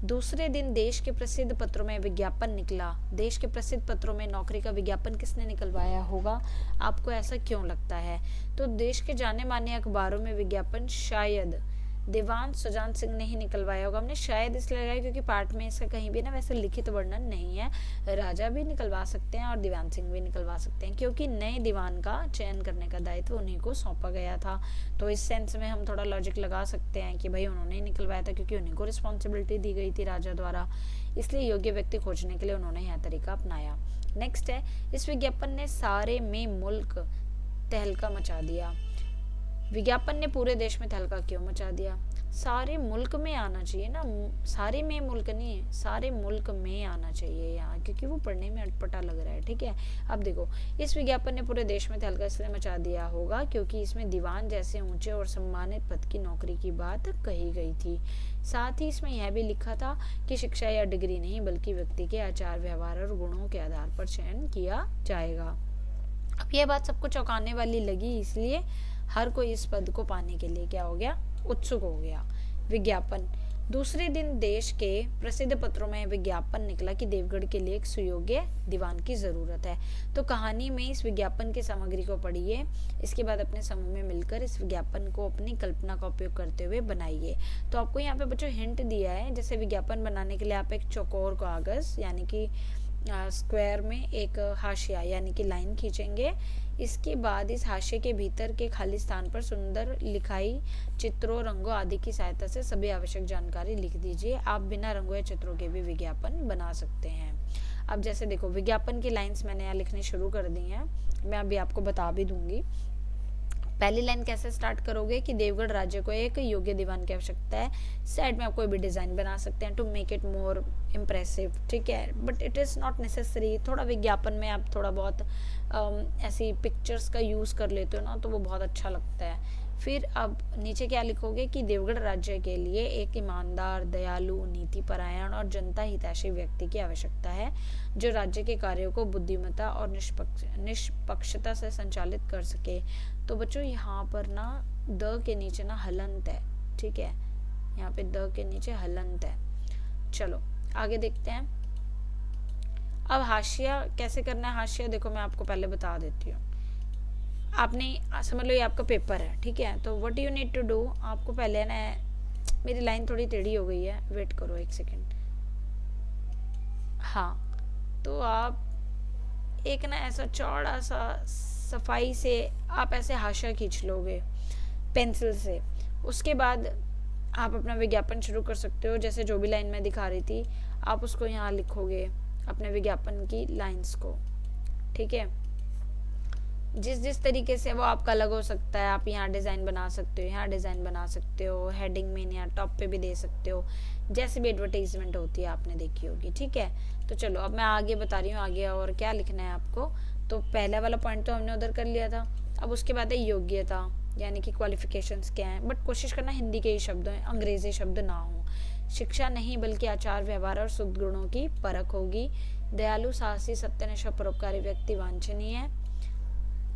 दूसरे दिन देश के प्रसिद्ध पत्रों में विज्ञापन निकला। देश के प्रसिद्ध पत्रों में नौकरी का विज्ञापन किसने निकलवाया होगा, आपको ऐसा क्यों लगता है? तो देश के जाने माने अखबारों में विज्ञापन शायद देवान सुजान सिंह ने ही निकलवाया होगा। हमने शायद इसलिए लगाया क्योंकि पाठ में इसका कहीं भी ना वैसे लिखित वर्णन नहीं है। राजा भी निकलवा सकते हैं और दीवान सिंह भी निकलवा सकते हैं, क्योंकि नए दीवान का चयन करने का दायित्व उन्हीं को सौंपा गया था। तो इस सेंस में हम थोड़ा लॉजिक लगा सकते हैं कि भाई उन्होंने ही निकलवाया था, क्योंकि उन्हीं को रिस्पॉन्सिबिलिटी दी गई थी राजा द्वारा, इसलिए योग्य व्यक्ति खोजने के लिए उन्होंने यह तरीका अपनाया। नेक्स्ट है, इस विज्ञापन ने सारे में मुल्क तहलका मचा दिया। विज्ञापन ने पूरे देश में तहलका क्यों मचा दिया? सारे मुल्क में आना चाहिए ना, सारे में मुल्क नहीं, सारे मुल्क में आना चाहिए यहाँ, क्योंकि वो पढ़ने में अटपटा लग रहा है। ठीक है। अब देखो, इस विज्ञापन ने पूरे देश में तहलका इसलिए मचा दिया होगा क्योंकि इसमें दीवान जैसे ऊंचे और सम्मानित पद की नौकरी की बात कही गई थी। साथ ही इसमें यह भी लिखा था कि शिक्षा या डिग्री नहीं बल्कि व्यक्ति के आचार व्यवहार और गुणों के आधार पर चयन किया जाएगा। अब यह बात सबको चौंकाने वाली लगी, इसलिए हर कोई इस पद को पाने के लिए क्या हो गया, उत्सुक हो गया। विज्ञापन। दूसरे दिन देश के प्रसिद्ध पत्रों में विज्ञापन निकला कि देवगढ़ के लिए एक सुयोग्य दीवान की जरूरत है। तो कहानी में इस विज्ञापन की सामग्री को पढ़िए, इसके बाद अपने समूह में मिलकर इस विज्ञापन को अपनी कल्पना का उपयोग करते हुए बनाइए। तो आपको यहाँ पे बच्चों हिंट दिया है, जैसे विज्ञापन बनाने के लिए आप एक चौकोर कागज यानी कि स्क्वायर में एक हाशिया यानी कि लाइन खींचेंगे। इसके बाद इस हाशिए के भीतर के खाली स्थान पर सुंदर लिखाई चित्रों, रंगों आदि की सहायता से सभी आवश्यक जानकारी लिख दीजिए। आप बिना रंगों या चित्रों के भी विज्ञापन बना सकते हैं। अब जैसे देखो, विज्ञापन की लाइंस मैंने यहाँ लिखनी शुरू कर दी हैं, मैं अभी आपको बता भी दूंगी। पहली लाइन कैसे स्टार्ट करोगे कि देवगढ़ राज्य को एक योग्य दीवान की आवश्यकता है। साइड में आप कोई भी डिजाइन बना सकते हैं to make it more impressive, ठीक है, but it is not necessary. थोड़ा विज्ञापन में आप थोड़ा बहुत ऐसी पिक्चर्स का यूज़ कर लेते हो ना, तो वो बहुत अच्छा लगता है। फिर अब नीचे क्या लिखोगे कि देवगढ़ राज्य के लिए एक ईमानदार, दयालु, नीतिपरायण और जनता हितैषी व्यक्ति की आवश्यकता है, जो राज्य के कार्यों को बुद्धिमत्ता और निष्पक्षता से संचालित कर सके। तो बच्चों यहाँ पर ना द के नीचे ना हलंत है, ठीक है, यहाँ पे द के नीचे हलंत है। चलो आगे देखते हैं। अब हाशिया कैसे करना है। हाशिया देखो मैं आपको पहले बता देती हूँ। आपने समझ लो ये आपका पेपर है, ठीक है, तो what you need to do, आपको पहले ना, मेरी लाइन थोड़ी टेढ़ी हो गई है, वेट करो एक सेकेंड। हाँ, तो आप एक ना ऐसा चौड़ा सा सफाई से आप ऐसे हाशिया खींच लोगे पेंसिल से। उसके बाद आप अपना विज्ञापन शुरू कर सकते हो। जैसे जो भी लाइन मैं दिखा रही थी, आप उसको यहाँ लिखोगे अपने विज्ञापन की लाइंस को, ठीक है। जिस जिस तरीके से वो आपका अलग हो सकता है, आप यहाँ डिज़ाइन बना सकते हो, यहाँ डिज़ाइन बना सकते हो, हेडिंग में या टॉप पे भी दे सकते हो, जैसे भी एडवर्टाइजमेंट होती है आपने देखी होगी, ठीक है। तो चलो अब मैं आगे बता रही हूँ, आगे और क्या लिखना है आपको। तो पहला वाला पॉइंट तो हमने उधर कर लिया था। अब उसके बाद है योग्यता, यानी कि क्वालिफिकेशंस क्या हैं, बट कोशिश करना हिंदी के ही शब्द हैं, अंग्रेजी शब्द ना हो। शिक्षा नहीं बल्कि आचार व्यवहार और सद्गुणों की परख होगी। दयालु, साहसी, सत्यनिष्ठ, परोपकारी व्यक्ति वांछनीय है।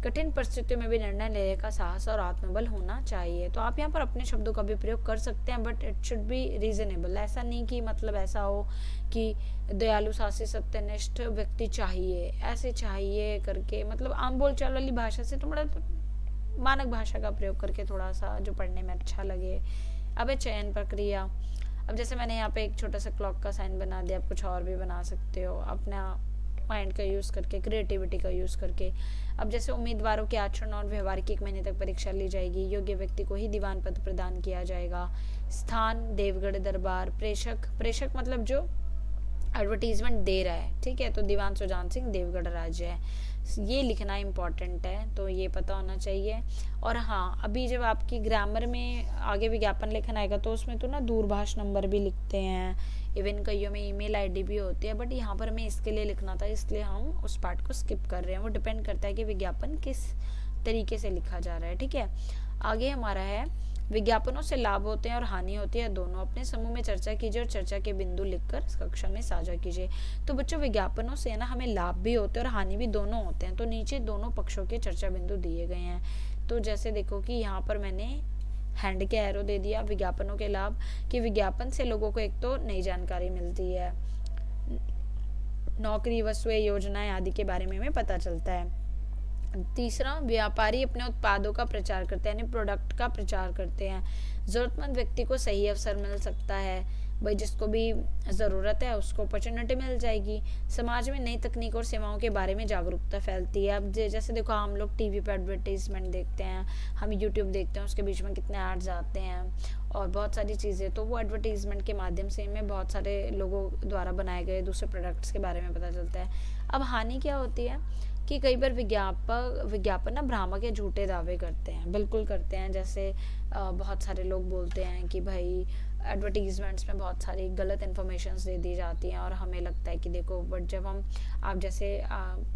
कठिन परिस्थितियों में भी निर्णय लेने का साहस और आत्मबल होना चाहिए। तो आप यहाँ पर अपने शब्दों का भी प्रयोग कर सकते हैं, but it should be reasonable. ऐसा नहीं कि मतलब ऐसा हो कि दयालु, साहसी, सत्यनिष्ठ व्यक्ति चाहिए, ऐसे चाहिए करके, मतलब आम बोलचाल वाली भाषा से थोड़ा मानक भाषा का प्रयोग करके थोड़ा सा जो पढ़ने में अच्छा लगे। अब है चयन प्रक्रिया। अब जैसे मैंने यहाँ पे एक छोटा सा क्लॉक का साइन बना दिया, आप कुछ और भी बना सकते हो अपना माइंड का यूज़ करके, क्रिएटिविटी का यूज़ करके। अब जैसे उम्मीदवारों के आचरण और व्यवहार की 1 महीने तक परीक्षा ली जाएगी। योग्य व्यक्ति को ही दीवान पद प्रदान किया जाएगा। स्थान देवगढ़ दरबार। प्रेषक मतलब जो एडवर्टीजमेंट दे रहा है, ठीक है, तो दीवान सुजान सिंह देवगढ़ राज्य है। ये लिखना इम्पॉर्टेंट है, तो ये पता होना चाहिए। और हाँ, अभी जब आपकी ग्रामर में आगे विज्ञापन लेखन आएगा तो उसमें तो ना दूरभाष नंबर भी लिखते हैं, इवन कईयों में ईमेल आईडी भी होती है, बट यहाँ पर हमें इसके लिए लिखना था, इसलिए हम उस पार्ट को स्किप कर रहे हैं। वो डिपेंड करता है कि विज्ञापन किस तरीके से लिखा जा रहा है, ठीक है। आगे हमारा है विज्ञापनों से लाभ होते हैं और हानि होती है दोनों। अपने समूह में चर्चा कीजिए और चर्चा के बिंदु लिखकर कक्षा में साझा कीजिए। तो बच्चों विज्ञापनों से ना हमें लाभ भी होते हैं और हानि भी दोनों होते हैं। तो नीचे दोनों पक्षों के चर्चा बिंदु दिए गए हैं। तो जैसे देखो कि यहाँ पर मैंने हैंड के एरो दे दिया विज्ञापनों के लाभ, कि विज्ञापन से लोगों को एक तो नई जानकारी मिलती है, नौकरी, वस्तुएं, योजनाएं आदि के बारे में हमें पता चलता है। तीसरा, व्यापारी अपने उत्पादों का प्रचार करते हैं, यानी प्रोडक्ट का प्रचार करते हैं। जरूरतमंद व्यक्ति को सही अवसर मिल सकता है, भाई जिसको भी ज़रूरत है उसको अपॉर्चुनिटी मिल जाएगी। समाज में नई तकनीक और सेवाओं के बारे में जागरूकता फैलती है। अब जैसे देखो, हम लोग टीवी पर एडवर्टीजमेंट देखते हैं, हम यूट्यूब देखते हैं, उसके बीच में कितने एड्स आते हैं और बहुत सारी चीज़ें, तो वो एडवर्टीजमेंट के माध्यम से हमें बहुत सारे लोगों द्वारा बनाए गए दूसरे प्रोडक्ट्स के बारे में पता चलता है। अब हानि क्या होती है कि कई बार विज्ञापन ना भ्रामक या झूठे दावे करते हैं, बिल्कुल करते हैं। जैसे बहुत सारे लोग बोलते हैं कि भाई एडवर्टीजमेंट्स में बहुत सारी गलत इन्फॉर्मेशन दे दी जाती हैं और हमें लगता है कि देखो, बट जब हम आप जैसे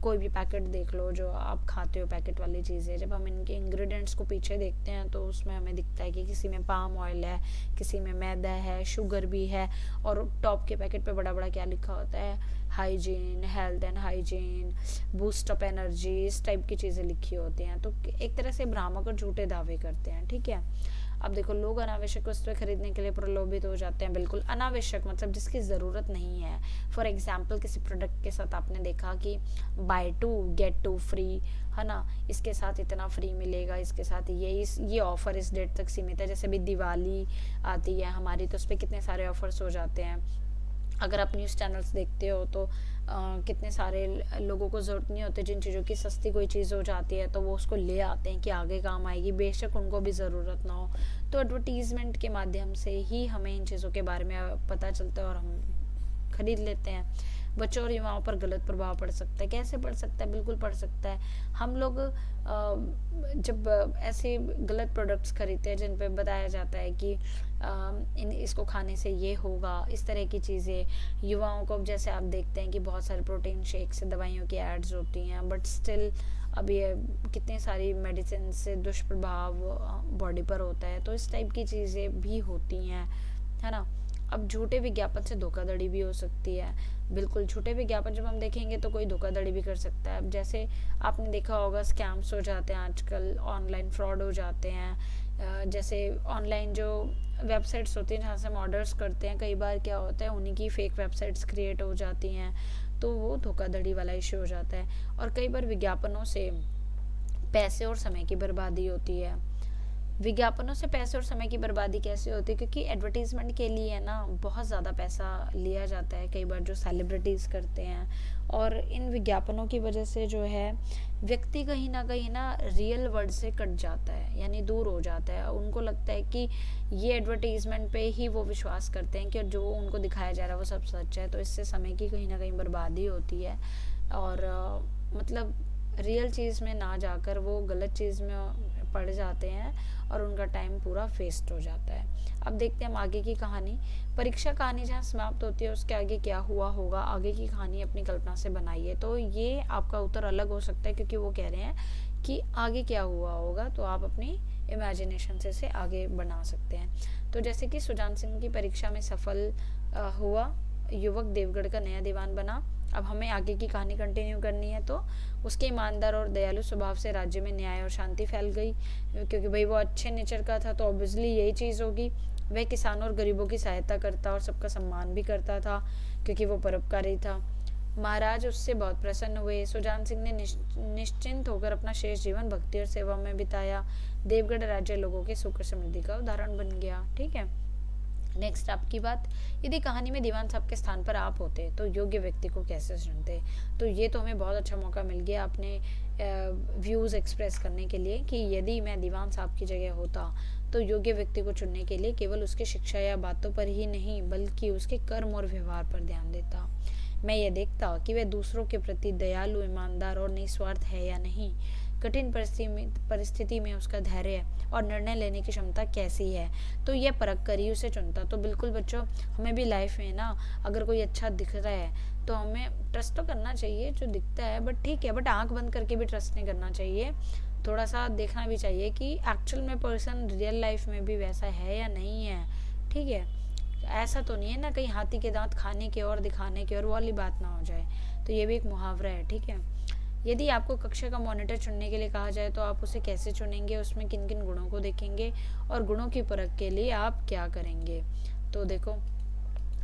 कोई भी पैकेट देख लो जो आप खाते हो, पैकेट वाली चीज़ें, जब हम इनके इंग्रेडिएंट्स को पीछे देखते हैं तो उसमें हमें दिखता है कि किसी में पाम ऑयल है, किसी में मैदा है, शुगर भी है, और टॉप के पैकेट पे बड़ा बड़ा क्या लिखा होता है, hygiene, health and hygiene, boost up energy, इस टाइप की चीज़ें लिखी होती हैं। तो एक तरह से भ्रामक और झूठे दावे करते हैं, ठीक है। अब देखो, लोग अनावश्यक वस्तुएं खरीदने के लिए प्रलोभित हो जाते हैं। बिल्कुल अनावश्यक मतलब जिसकी ज़रूरत नहीं है। फॉर एग्जाम्पल, किसी प्रोडक्ट के साथ आपने देखा कि बाय 2 गेट 2 फ्री, है ना, इसके साथ इतना फ्री मिलेगा, इसके साथ ये ऑफर इस डेट तक सीमित है। जैसे भी दिवाली आती है हमारी, तो उस पर कितने सारे ऑफर्स हो जाते हैं। अगर आप न्यूज़ चैनल्स देखते हो तो कितने सारे लोगों को ज़रूरत नहीं होती, जिन चीज़ों की सस्ती कोई चीज़ हो जाती है तो वो उसको ले आते हैं कि आगे काम आएगी, बेशक उनको भी ज़रूरत ना हो। तो एडवर्टीज़मेंट के माध्यम से ही हमें इन चीज़ों के बारे में पता चलता है और हम खरीद लेते हैं। बच्चों और युवाओं पर गलत प्रभाव पड़ सकता है। कैसे पड़ सकता है? बिल्कुल पड़ सकता है। हम लोग जब ऐसे गलत प्रोडक्ट्स खरीदते हैं जिन पे बताया जाता है कि इसको खाने से ये होगा, इस तरह की चीज़ें, युवाओं को जैसे आप देखते हैं कि बहुत सारे प्रोटीन शेक से दवाइयों की एड्स होती हैं, बट स्टिल अब ये कितनी सारी मेडिसिन से दुष्प्रभाव बॉडी पर होता है, तो इस टाइप की चीज़ें भी होती हैं, है ना। अब झूठे विज्ञापन से धोखाधड़ी भी हो सकती है। बिल्कुल, झूठे विज्ञापन जब हम देखेंगे तो कोई धोखाधड़ी भी कर सकता है। अब जैसे आपने देखा होगा, स्कैम्स हो जाते हैं आजकल, ऑनलाइन फ्रॉड हो जाते हैं। जैसे ऑनलाइन जो वेबसाइट्स होती हैं जहाँ से हम ऑर्डर्स करते हैं, कई बार क्या होता है उन्हीं की फेक वेबसाइट्स क्रिएट हो जाती हैं, तो वो धोखाधड़ी वाला इश्यू हो जाता है। और कई बार विज्ञापनों से पैसे और समय की बर्बादी होती है। विज्ञापनों से पैसे और समय की बर्बादी कैसे होती है? क्योंकि एडवर्टीजमेंट के लिए ना बहुत ज़्यादा पैसा लिया जाता है, कई बार जो सेलिब्रिटीज़ करते हैं, और इन विज्ञापनों की वजह से जो है व्यक्ति कहीं ना रियल वर्ल्ड से कट जाता है, यानी दूर हो जाता है। उनको लगता है कि ये एडवर्टीजमेंट पे ही वो विश्वास करते हैं कि जो उनको दिखाया जा रहा है वो सब सच है, तो इससे समय की कहीं ना कहीं बर्बादी होती है। और मतलब रियल चीज़ में ना जाकर वो गलत चीज़ में पड़ जाते हैं और उनका टाइम पूरा वेस्ट हो जाता है। अब देखते हैं हम आगे की कहानी। परीक्षा कहानी जहाँ समाप्त होती है उसके आगे क्या हुआ होगा, आगे की कहानी अपनी कल्पना से बनाइए। तो ये आपका उत्तर अलग हो सकता है क्योंकि वो कह रहे हैं कि आगे क्या हुआ होगा, तो आप अपनी इमेजिनेशन से इसे आगे बना सकते हैं। तो जैसे कि सुजान सिंह की परीक्षा में सफल हुआ, युवक देवगढ़ का नया दीवान बना। अब हमें आगे की कहानी कंटिन्यू करनी है, तो उसके ईमानदार और दयालु स्वभाव से राज्य में न्याय और शांति फैल गई, क्योंकि भाई वो अच्छे नेचर का था, तो ऑब्वियसली यही चीज़ होगी। वह किसानों और गरीबों की सहायता करता और सबका सम्मान भी करता था, क्योंकि वो परोपकारी था। महाराज उससे बहुत प्रसन्न हुए। सुजान सिंह ने निश्चिंत होकर अपना शेष जीवन भक्ति और सेवा में बिताया। देवगढ़ राज्य लोगों के सुख और समृद्धि का उदाहरण बन गया। ठीक है, नेक्स्ट आपकी बात, यदि कहानी में दीवान साहब के स्थान पर आप होते तो योग्य व्यक्ति को कैसे चुनते? तो ये तो हमें बहुत अच्छा मौका मिल गया अपने व्यूज़ एक्सप्रेस करने के लिए कि यदि मैं दीवान साहब की जगह होता तो योग्य व्यक्ति को चुनने के लिए केवल उसकी शिक्षा या बातों पर ही नहीं बल्कि उसके कर्म और व्यवहार पर ध्यान देता। मैं ये देखता कि वह दूसरों के प्रति दयालु, ईमानदार और निस्वार्थ है या नहीं। कठिन परिस्थिति में उसका धैर्य और निर्णय लेने की क्षमता कैसी है, तो यह परख कर ही उसे चुनता। तो बिल्कुल बच्चों, हमें भी लाइफ में ना अगर कोई अच्छा दिख रहा है तो हमें ट्रस्ट तो करना चाहिए जो दिखता है, बट ठीक है, बट आंख बंद करके भी ट्रस्ट नहीं करना चाहिए। थोड़ा सा देखना भी चाहिए कि एक्चुअल में पर्सन रियल लाइफ में भी वैसा है या नहीं है। ठीक है, ऐसा तो नहीं है ना कहीं हाथी के दांत खाने के और दिखाने के और वो वाली बात ना हो जाए। तो ये भी एक मुहावरा है। ठीक है, यदि आपको कक्षा का मॉनिटर चुनने के लिए कहा जाए तो आप उसे कैसे चुनेंगे, उसमें किन किन गुणों को देखेंगे और गुणों की परख के लिए आप क्या करेंगे? तो देखो,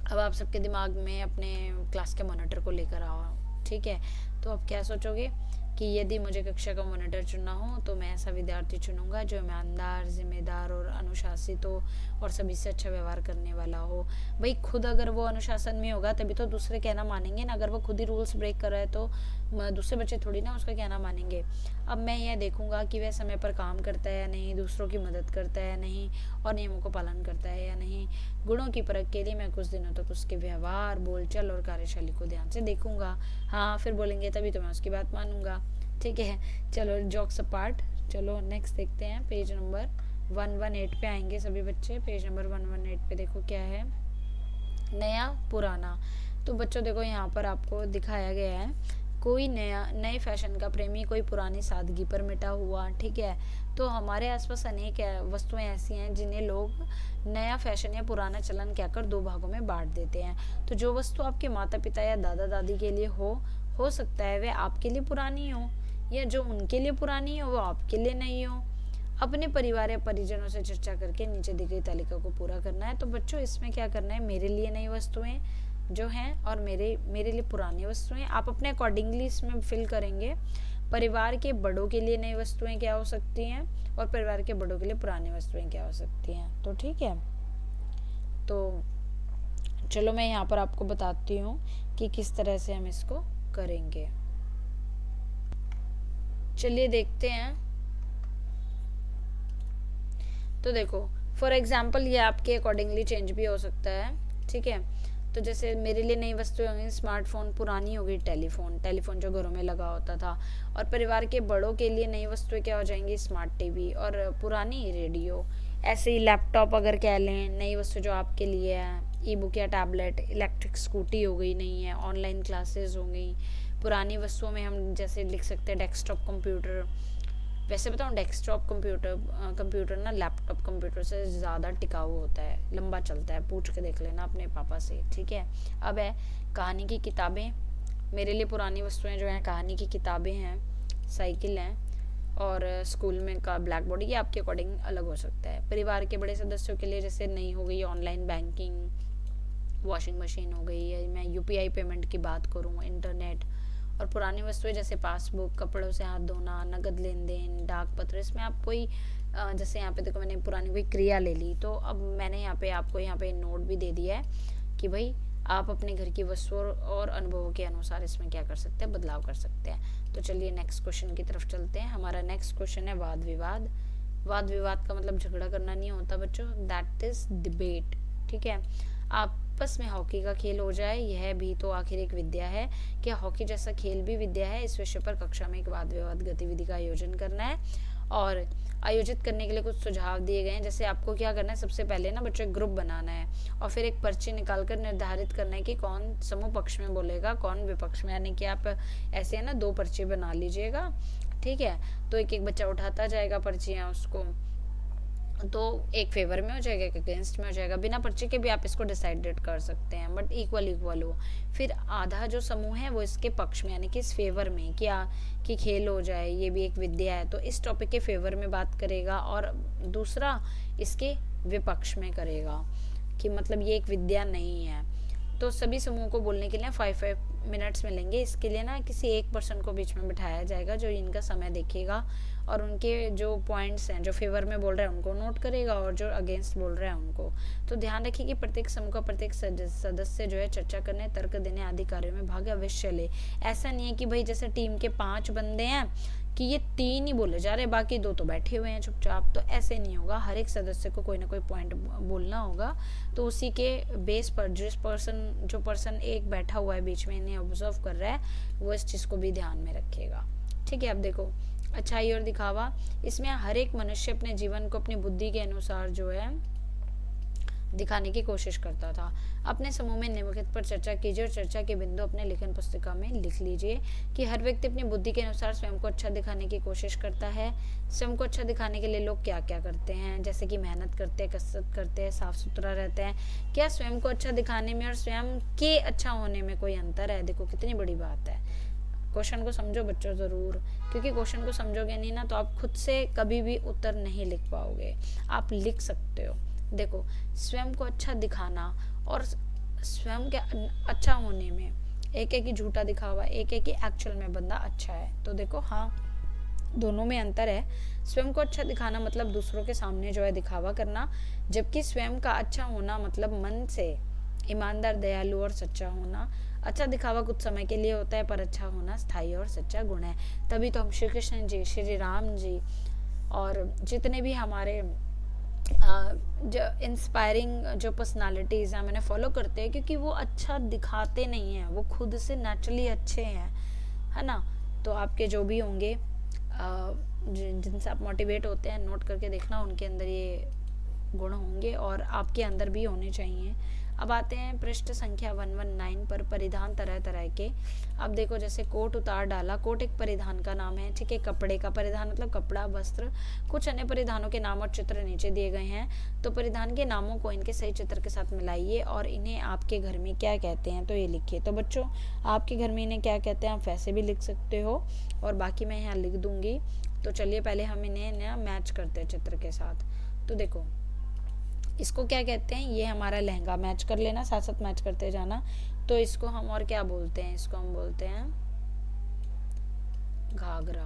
अब आप सबके दिमाग में अपने क्लास के मॉनिटर को लेकर आओ। ठीक है, तो अब क्या सोचोगे कि यदि मुझे कक्षा का मॉनिटर चुनना हो तो मैं ऐसा विद्यार्थी चुनूंगा जो ईमानदार, जिम्मेदार और अनुशासित हो और सभी से अच्छा व्यवहार करने वाला हो। भाई खुद अगर वो अनुशासन में होगा तभी तो दूसरे कहना मानेंगे ना। अगर वो खुद ही रूल्स ब्रेक कर रहा है तो दूसरे बच्चे थोड़ी ना उसका कहना मानेंगे। अब मैं यह देखूंगा कि वह समय पर काम करता है या नहीं, दूसरों की मदद करता है या नहीं, और नियमों को पालन करता है या नहीं। गुणों की परख के लिए मैं कुछ दिनों तक उसके व्यवहार, बोलचाल और कार्यशैली को ध्यान से देखूंगा। हाँ, फिर बोलेंगे तभी तो मैं उसकी बात मानूंगा। ठीक है, चलो जॉक्स अपार्ट। चलो नेक्स्ट देखते हैं, पेज नंबर 118 पे आएंगे सभी बच्चे। पेज नंबर 118 पे देखो क्या है, नया पुराना। तो बच्चों देखो यहाँ पर आपको दिखाया गया है कोई नए फैशन का प्रेमी, कोई पुरानी सादगी पर मिटा हुआ। ठीक है, तो हमारे आसपास अनेक वस्तुएं ऐसी हैं जिन्हें लोग नया फैशन या पुराना चलन कहकर दो भागों में बांट देते हैं। तो जो वस्तु आपके माता पिता या दादा दादी के लिए हो सकता है वह आपके लिए पुरानी हो, या जो उनके लिए पुरानी हो वो आपके लिए नहीं हो। अपने परिवार या परिजनों से चर्चा करके नीचे दी गई तालिका को पूरा करना है। तो बच्चों इसमें क्या करना है, मेरे लिए नई वस्तुएं जो हैं और मेरे लिए पुरानी वस्तुएं आप अपने अकॉर्डिंगली इसमें फिल करेंगे। परिवार के बड़ों के लिए नई वस्तुएं क्या हो सकती हैं और परिवार के बड़ों के लिए पुरानी वस्तुएं क्या हो सकती हैं। तो ठीक है, तो चलो मैं यहाँ पर आपको बताती हूँ कि किस तरह से हम इसको करेंगे। चलिए देखते हैं। तो देखो फॉर एग्जाम्पल ये आपके अकॉर्डिंगली चेंज भी हो सकता है, ठीक है। तो जैसे मेरे लिए नई वस्तुएं होंगी स्मार्टफोन, पुरानी होगी टेलीफोन जो घरों में लगा होता था। और परिवार के बड़ों के लिए नई वस्तुएं क्या हो जाएंगी, स्मार्ट टीवी, और पुरानी रेडियो। ऐसे ही लैपटॉप अगर कह लें, नई वस्तु जो आपके लिए है ई बुक या टैबलेट, इलेक्ट्रिक स्कूटी हो गई नहीं है, ऑनलाइन क्लासेस हो गई। पुरानी वस्तुओं में हम जैसे लिख सकते हैं डेस्कटॉप कंप्यूटर। वैसे बताऊँ डेस्कटॉप कंप्यूटर ना लैपटॉप कंप्यूटर से ज़्यादा टिकाऊ होता है, लंबा चलता है, पूछ के देख लेना अपने पापा से, ठीक है। अब है कहानी की किताबें। मेरे लिए पुरानी वस्तुएं जो हैं कहानी की किताबें हैं, साइकिल हैं, और स्कूल में का ब्लैक बोर्ड। ये आपके अकॉर्डिंग अलग हो सकता है। परिवार के बड़े सदस्यों के लिए जैसे नई हो गई ऑनलाइन बैंकिंग, वॉशिंग मशीन हो गई है, मैं यूपीआई पेमेंट की बात करूँ, इंटरनेट। और पुरानी वस्तुएं जैसे पासबुक, कपड़ों से हाथ धोना, नगद लेन देन, डाक पत्र। इसमें आप कोई जैसे यहाँ पे देखो मैंने पुरानी कोई क्रिया ले ली, तो अब मैंने यहाँ पे आपको यहाँ पे नोट भी दे दिया है कि भाई आप अपने घर की वस्तुओं और अनुभवों के अनुसार इसमें क्या कर सकते हैं, बदलाव कर सकते हैं। तो चलिए नेक्स्ट क्वेश्चन की तरफ चलते हैं। हमारा नेक्स्ट क्वेश्चन है वाद विवाद। वाद विवाद का मतलब झगड़ा करना नहीं होता बच्चों, दैट इज डिबेट, ठीक है। आपस में हॉकी का खेल हो जाए, यह भी तो आखिर एक विद्या है। क्या हॉकी जैसा खेल भी विद्या है? इस विषय पर कक्षा में एक वाद विवाद गतिविधि का आयोजन करना है, और आयोजित करने के लिए कुछ सुझाव दिए गए हैं। जैसे आपको क्या करना है, सबसे पहले ना बच्चों एक ग्रुप बनाना है, और फिर एक पर्ची निकालकर निर्धारित करना है कि कौन समूह पक्ष में बोलेगा, कौन विपक्ष में। यानी कि आप ऐसे है ना 2 पर्ची बना लीजिएगा, ठीक है। तो एक एक बच्चा उठाता जाएगा पर्चियाँ, उसको तो एक फेवर में हो जाएगा, एक अगेंस्ट में हो जाएगा। बिना पर्ची के भी आप इसको डिसाइडेड कर सकते हैं, बट इक्वल इक्वल हो। फिर आधा जो समूह है वो इसके पक्ष में, यानी कि इस फेवर में कि खेल हो जाए, ये भी एक विद्या है, तो इस टॉपिक के फेवर में बात करेगा, और दूसरा इसके विपक्ष में करेगा कि मतलब ये एक विद्या नहीं है। तो सभी समूह को बोलने के लिए 5 मिनट्स मिलेंगे। इसके लिए ना किसी एक पर्सन को बीच में बिठाया जाएगा जो इनका समय देखेगा, और उनके जो पॉइंट्स हैं, जो फेवर में बोल रहे हैं उनको नोट करेगा, और जो अगेंस्ट बोल रहे हैं उनको। तो ध्यान रखिए कि प्रत्येक समूह का प्रत्येक सदस्य जो है चर्चा करने, तर्क देने आदि कार्यों में भाग अवश्य ले। ऐसा नहीं है कि भाई जैसे टीम के 5 बंदे हैं कि ये 3 ही बोले जा रहे, बाकी 2 तो बैठे हुए हैं चुपचाप, तो ऐसे नहीं होगा। हर एक सदस्य को कोई ना कोई पॉइंट बोलना होगा, तो उसी के बेस पर जो पर्सन एक बैठा हुआ है बीच में, इन्हें ऑब्जर्व कर रहा है, वो इस चीज़ को भी ध्यान में रखेगा, ठीक है। अब देखो अच्छाई और दिखावा। इसमें हर एक मनुष्य अपने जीवन को अपनी बुद्धि के अनुसार जो है दिखाने की कोशिश करता था। अपने समूह में निम्नलिखित पर चर्चा कीजिए, और चर्चा के बिंदु अपने लेखन पुस्तिका में लिख लीजिए कि हर व्यक्ति अपनी बुद्धि के अनुसार स्वयं को अच्छा दिखाने की कोशिश करता है। स्वयं को अच्छा दिखाने के लिए लोग क्या क्या करते हैं, जैसे कि मेहनत करते हैं, कसरत करते हैं, साफ सुथरा रहते हैं। क्या स्वयं को अच्छा दिखाने में और स्वयं के अच्छा होने में कोई अंतर है? देखो कितनी बड़ी बात है। क्वेश्चन को समझो बच्चों ज़रूर, क्योंकि क्वेश्चन को समझोगे नहीं ना तो आप खुद से कभी भी उत्तर नहीं लिख पाओगे। आप लिख सकते हो। देखो स्वयं को अच्छा दिखाना और स्वयं के अच्छा होने में एक है कि झूठा दिखावा, एक है कि एक्चुअल में बंदा अच्छा है। तो देखो हाँ, दोनों में अंतर है। स्वयं को अच्छा दिखाना मतलब दूसरों के सामने जो है दिखावा करना, जबकि स्वयं का अच्छा होना मतलब मन से ईमानदार, दयालु और सच्चा होना। अच्छा दिखावा कुछ समय के लिए होता है, पर अच्छा होना स्थायी और सच्चा गुण है। तभी तो हम श्री कृष्ण जी, श्री राम जी और जितने भी हमारे जो इंस्पायरिंग जो पर्सनालिटीज़ हैं मैंने फॉलो करते हैं, क्योंकि वो अच्छा दिखाते नहीं हैं, वो खुद से नेचुरली अच्छे हैं, है ना। तो आपके जो भी होंगे जिनसे आप मोटिवेट होते हैं, नोट करके देखना, उनके अंदर ये गुण होंगे और आपके अंदर भी होने चाहिए। अब आते हैं पृष्ठ संख्या 119 पर, परिधान तरह तरह के। अब देखो जैसे कोट उतार डाला, कोट एक परिधान का नाम है, ठीक है। कपड़े का परिधान मतलब कपड़ा, वस्त्र। कुछ अन्य परिधानों के नाम और चित्र नीचे दिए गए हैं, तो परिधान के नामों को इनके सही चित्र के साथ मिलाइए और इन्हें आपके घर में क्या कहते हैं तो ये लिखिए। तो बच्चों आपके घर में इन्हें क्या कहते हैं आप वैसे भी लिख सकते हो, और बाकी मैं यहाँ लिख दूंगी। तो चलिए पहले हम इन्हें ना मैच करते हैं चित्र के साथ। तो देखो इसको क्या कहते हैं, ये हमारा लहंगा, मैच कर लेना, साथ साथ मैच करते जाना। तो इसको हम और क्या बोलते हैं, इसको हम बोलते हैं घाघरा,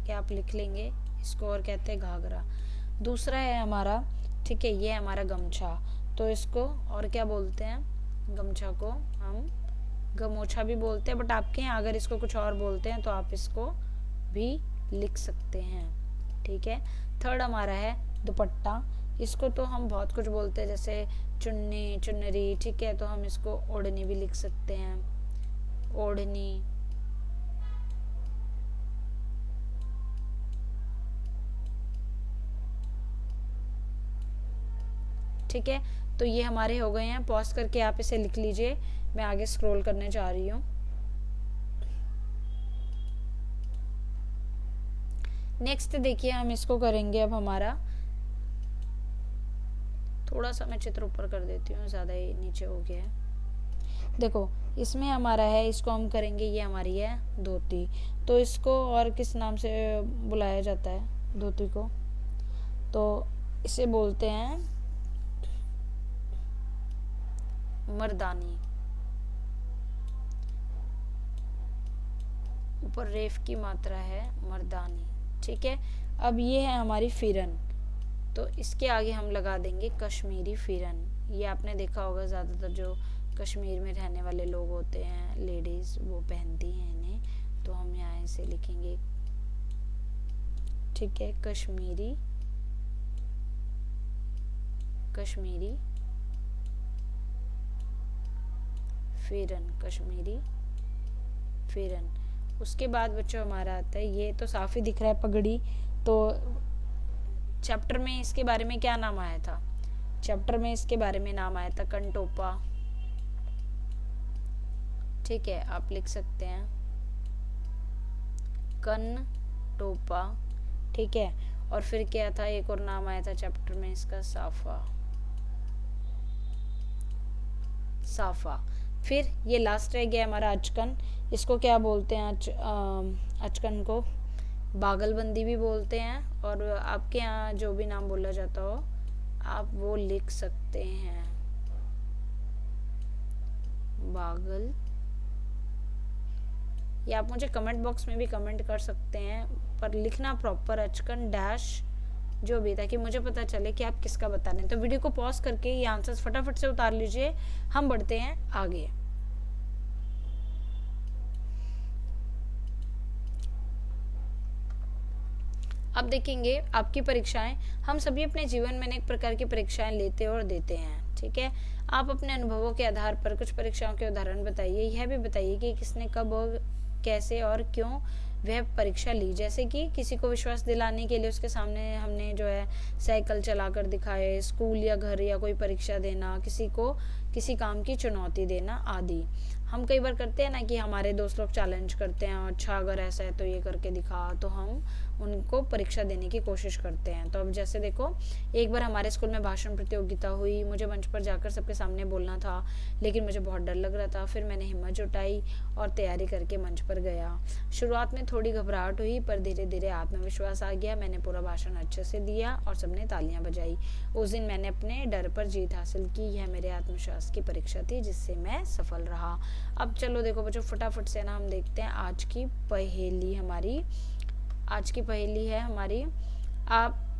क्या आप लिख लेंगे, इसको और कहते हैं घाघरा। दूसरा है हमारा ठीक है, ये है हमारा गमछा। तो इसको और क्या बोलते हैं, गमछा को हम गमोछा भी बोलते हैं, बट आपके यहाँ अगर इसको कुछ और बोलते हैं तो आप इसको भी लिख सकते हैं। ठीक है, थर्ड हमारा है दुपट्टा। इसको तो हम बहुत कुछ बोलते हैं, जैसे चुन्नी, चुनरी। ठीक है, तो हम इसको ओढ़नी भी लिख सकते हैं, ओढ़नी। ठीक है, तो ये हमारे हो गए हैं। पॉज करके आप इसे लिख लीजिए, मैं आगे स्क्रॉल करने जा रही हूँ। नेक्स्ट देखिए, हम इसको करेंगे अब हमारा, थोड़ा सा मैं चित्र ऊपर कर देती हूँ, ज़्यादा ही नीचे हो गया है। देखो इसमें हमारा है, इसको हम करेंगे, ये हमारी है धोती। तो इसको और किस नाम से बुलाया जाता है धोती को, तो इसे बोलते हैं मर्दानी। ऊपर रेफ की मात्रा है, मर्दानी। ठीक है, अब ये है हमारी फिरन, तो इसके आगे हम लगा देंगे कश्मीरी फिरन। ये आपने देखा होगा, ज़्यादातर जो कश्मीर में रहने वाले लोग होते हैं, लेडीज़, वो पहनती हैं इन्हें। तो हम यहाँ इसे लिखेंगे, ठीक है, कश्मीरी, कश्मीरी फिरन, कश्मीरी फिरन। उसके बाद बच्चों हमारा आता है, ये तो साफ ही दिख रहा है, पगड़ी। तो चैप्टर में इसके बारे में क्या नाम आया था, चैप्टर में इसके बारे में नाम आया था कनटोपा। ठीक है, आप लिख सकते हैं कनटोपा। ठीक है, और फिर क्या था, एक और नाम आया था चैप्टर में इसका, साफा, साफा। फिर ये लास्ट रह गया हमारा अचकन। इसको क्या बोलते हैं, अचकन को बागलबंदी भी बोलते हैं, और आपके यहाँ जो भी नाम बोला जाता हो आप वो लिख सकते हैं, बागल। या आप मुझे कमेंट बॉक्स में भी कमेंट कर सकते हैं, पर लिखना प्रॉपर अचकन डैश जो भी, ताकि मुझे पता चले कि आप किसका बता रहे हैं। तो वीडियो को पॉज करके ये आंसर्स फटाफट से उतार लीजिए, हम बढ़ते हैं आगे। अब देखेंगे आपकी परीक्षाएं। हम सभी अपने जीवन में अनेक प्रकार की परीक्षाएं लेते और देते हैं। ठीक है, आप अपने अनुभवों के आधार पर कुछ परीक्षाओं के उदाहरण बताइए। यह भी बताइए कि किसने कब और कैसे और क्यों वह परीक्षा ली। जैसे कि किसी को विश्वास दिलाने के लिए उसके सामने हमने जो है साइकिल चलाकर दिखाए, स्कूल या घर या कोई परीक्षा देना, किसी को किसी काम की चुनौती देना आदि। हम कई बार करते हैं ना कि हमारे दोस्त लोग चैलेंज करते हैं, अच्छा अगर ऐसा है तो ये करके दिखा, तो हम उनको परीक्षा देने की कोशिश करते हैं। तो अब जैसे देखो, एक बार हमारे स्कूल में भाषण प्रतियोगिता हुई, मुझे मंच पर जाकर सबके सामने बोलना था, लेकिन मुझे बहुत डर लग रहा था। फिर मैंने हिम्मत जुटाई और तैयारी करके मंच पर गया। शुरुआत में थोड़ी घबराहट हुई, पर धीरे धीरे आत्मविश्वास आ गया। मैंने पूरा भाषण अच्छे से दिया और सबने तालियां बजाई। उस दिन मैंने अपने डर पर जीत हासिल की। यह मेरे आत्मविश्वास की परीक्षा थी जिससे मैं सफल रहा। अब चलो देखो बच्चों, फटाफट से ना हम देखते हैं आज की पहेली। हमारी आज की पहेली है हमारी,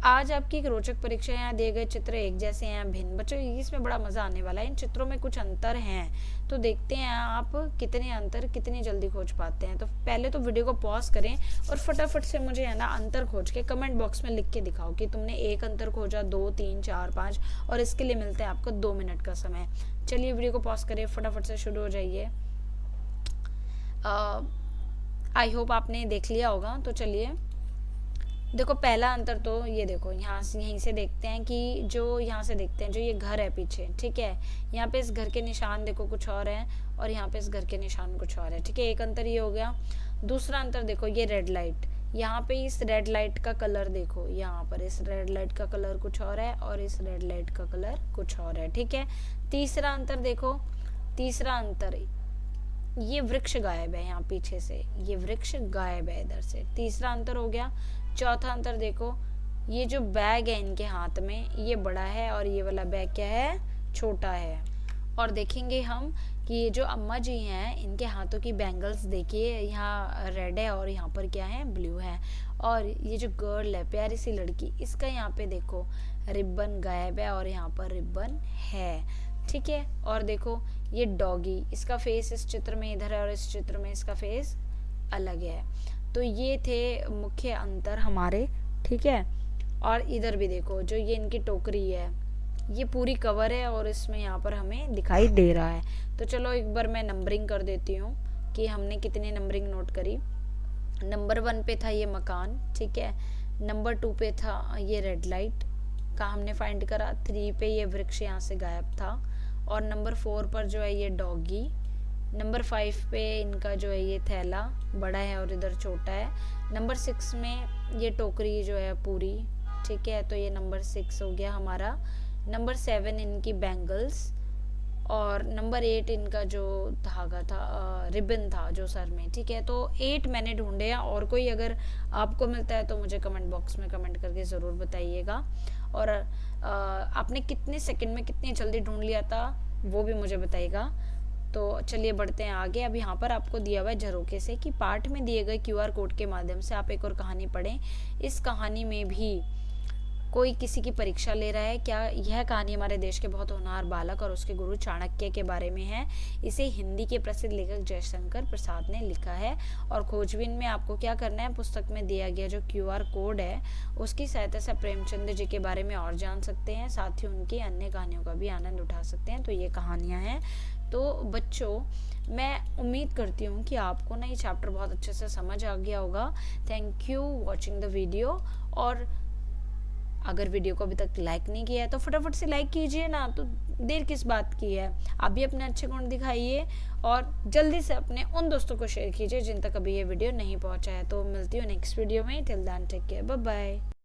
आज आपकी एक रोचक परीक्षा। यहाँ दिए गए चित्र एक जैसे हैं, भिन्न। बच्चों इसमें बड़ा मजा आने वाला है, इन चित्रों में कुछ अंतर हैं, तो देखते हैं आप कितने अंतर कितनी जल्दी खोज पाते हैं। तो पहले तो वीडियो को पॉज करें और फटाफट से मुझे है ना अंतर खोज के कमेंट बॉक्स में लिख के दिखाओ कि तुमने एक अंतर खोजा, 2, 3, 4, 5, और इसके लिए मिलता है आपको 2 मिनट का समय। चलिए वीडियो को पॉज करें, फटाफट से शुरू हो जाइए। आई होप आपने देख लिया होगा। तो चलिए देखो, पहला अंतर तो ये देखो, यहीं से देखते हैं कि जो यहाँ से देखते हैं जो ये घर है पीछे, ठीक है, यहाँ पे इस घर के निशान देखो कुछ और है, और यहाँ पे इस घर के निशान कुछ और है। ठीक है, एक अंतर ये हो गया। दूसरा अंतर देखो, ये रेड लाइट, यहाँ पे इस रेड लाइट का कलर देखो, यहाँ पर इस रेड लाइट का कलर कुछ और है और इस रेड लाइट का कलर कुछ और है। ठीक है, तीसरा अंतर देखो, तीसरा अंतर ये वृक्ष गायब है, यहाँ पीछे से ये वृक्ष गायब है इधर से, तीसरा अंतर हो गया। चौथा अंतर देखो, ये जो बैग है इनके हाथ में ये बड़ा है और ये वाला बैग क्या है, छोटा है। और देखेंगे हम कि ये जो अम्मा जी हैं इनके हाथों की बैंगल्स देखिए, यहाँ रेड है और यहाँ पर क्या है, ब्लू है। और ये जो गर्ल है, प्यारी सी लड़की, इसका यहाँ पे देखो रिबन गायब है और यहाँ पर रिबन है, ठीक है। और देखो ये डॉगी, इसका फेस इस चित्र में इधर है और इस चित्र में इसका फेस अलग है। तो ये थे मुख्य अंतर हमारे, ठीक है। और इधर भी देखो जो ये इनकी टोकरी है, ये पूरी कवर है और इसमें यहाँ पर हमें दिखाई दे रहा है। तो चलो एक बार मैं नंबरिंग कर देती हूँ कि हमने कितनी नंबरिंग नोट करी। नंबर 1 पे था ये मकान, ठीक है। नंबर 2 पे था ये रेड लाइट का हमने फाइंड करा। 3 पे ये वृक्ष यहाँ से गायब था। और नंबर 4 पर जो है ये डॉगी। नंबर 5 पे इनका जो है ये थैला बड़ा है और इधर छोटा है। नंबर 6 में ये टोकरी जो है पूरी, ठीक है। तो ये नंबर 6 हो गया हमारा। नंबर 7 इनकी बैंगल्स। और नंबर 8 इनका जो धागा था, रिबन था जो सर में, ठीक है। तो 8 मैंने ढूंढे हैं, और कोई अगर आपको मिलता है तो मुझे कमेंट बॉक्स में कमेंट करके ज़रूर बताइएगा। और आपने कितने सेकंड में कितनी जल्दी ढूंढ लिया था वो भी मुझे बताइएगा। तो चलिए बढ़ते हैं आगे। अब यहाँ पर आपको दिया हुआ है झरोखे से कि पाठ में दिए गए QR कोड के माध्यम से आप एक और कहानी पढ़ें। इस कहानी में भी कोई किसी की परीक्षा ले रहा है क्या। यह कहानी हमारे देश के बहुत होनहार बालक और उसके गुरु चाणक्य के बारे में है। इसे हिंदी के प्रसिद्ध लेखक जयशंकर प्रसाद ने लिखा है। और खोजबीन में आपको क्या करना है, पुस्तक में दिया गया जो QR कोड है उसकी सहायता से प्रेमचंद जी के बारे में और जान सकते हैं, साथ ही उनकी अन्य कहानियों का भी आनंद उठा सकते हैं। तो ये कहानियाँ हैं। तो बच्चों, मैं उम्मीद करती हूँ कि आपको ना ये चैप्टर बहुत अच्छे से समझ आ गया होगा। Thank you watching the video. और अगर वीडियो को अभी तक लाइक नहीं किया है तो फटाफट से लाइक कीजिए ना, तो देर किस बात की है। आप भी अपने अच्छे गुण दिखाइए और जल्दी से अपने उन दोस्तों को शेयर कीजिए जिन तक अभी ये वीडियो नहीं पहुंचा है। तो मिलती हूँ नेक्स्ट वीडियो में। Till then take care, bye bye.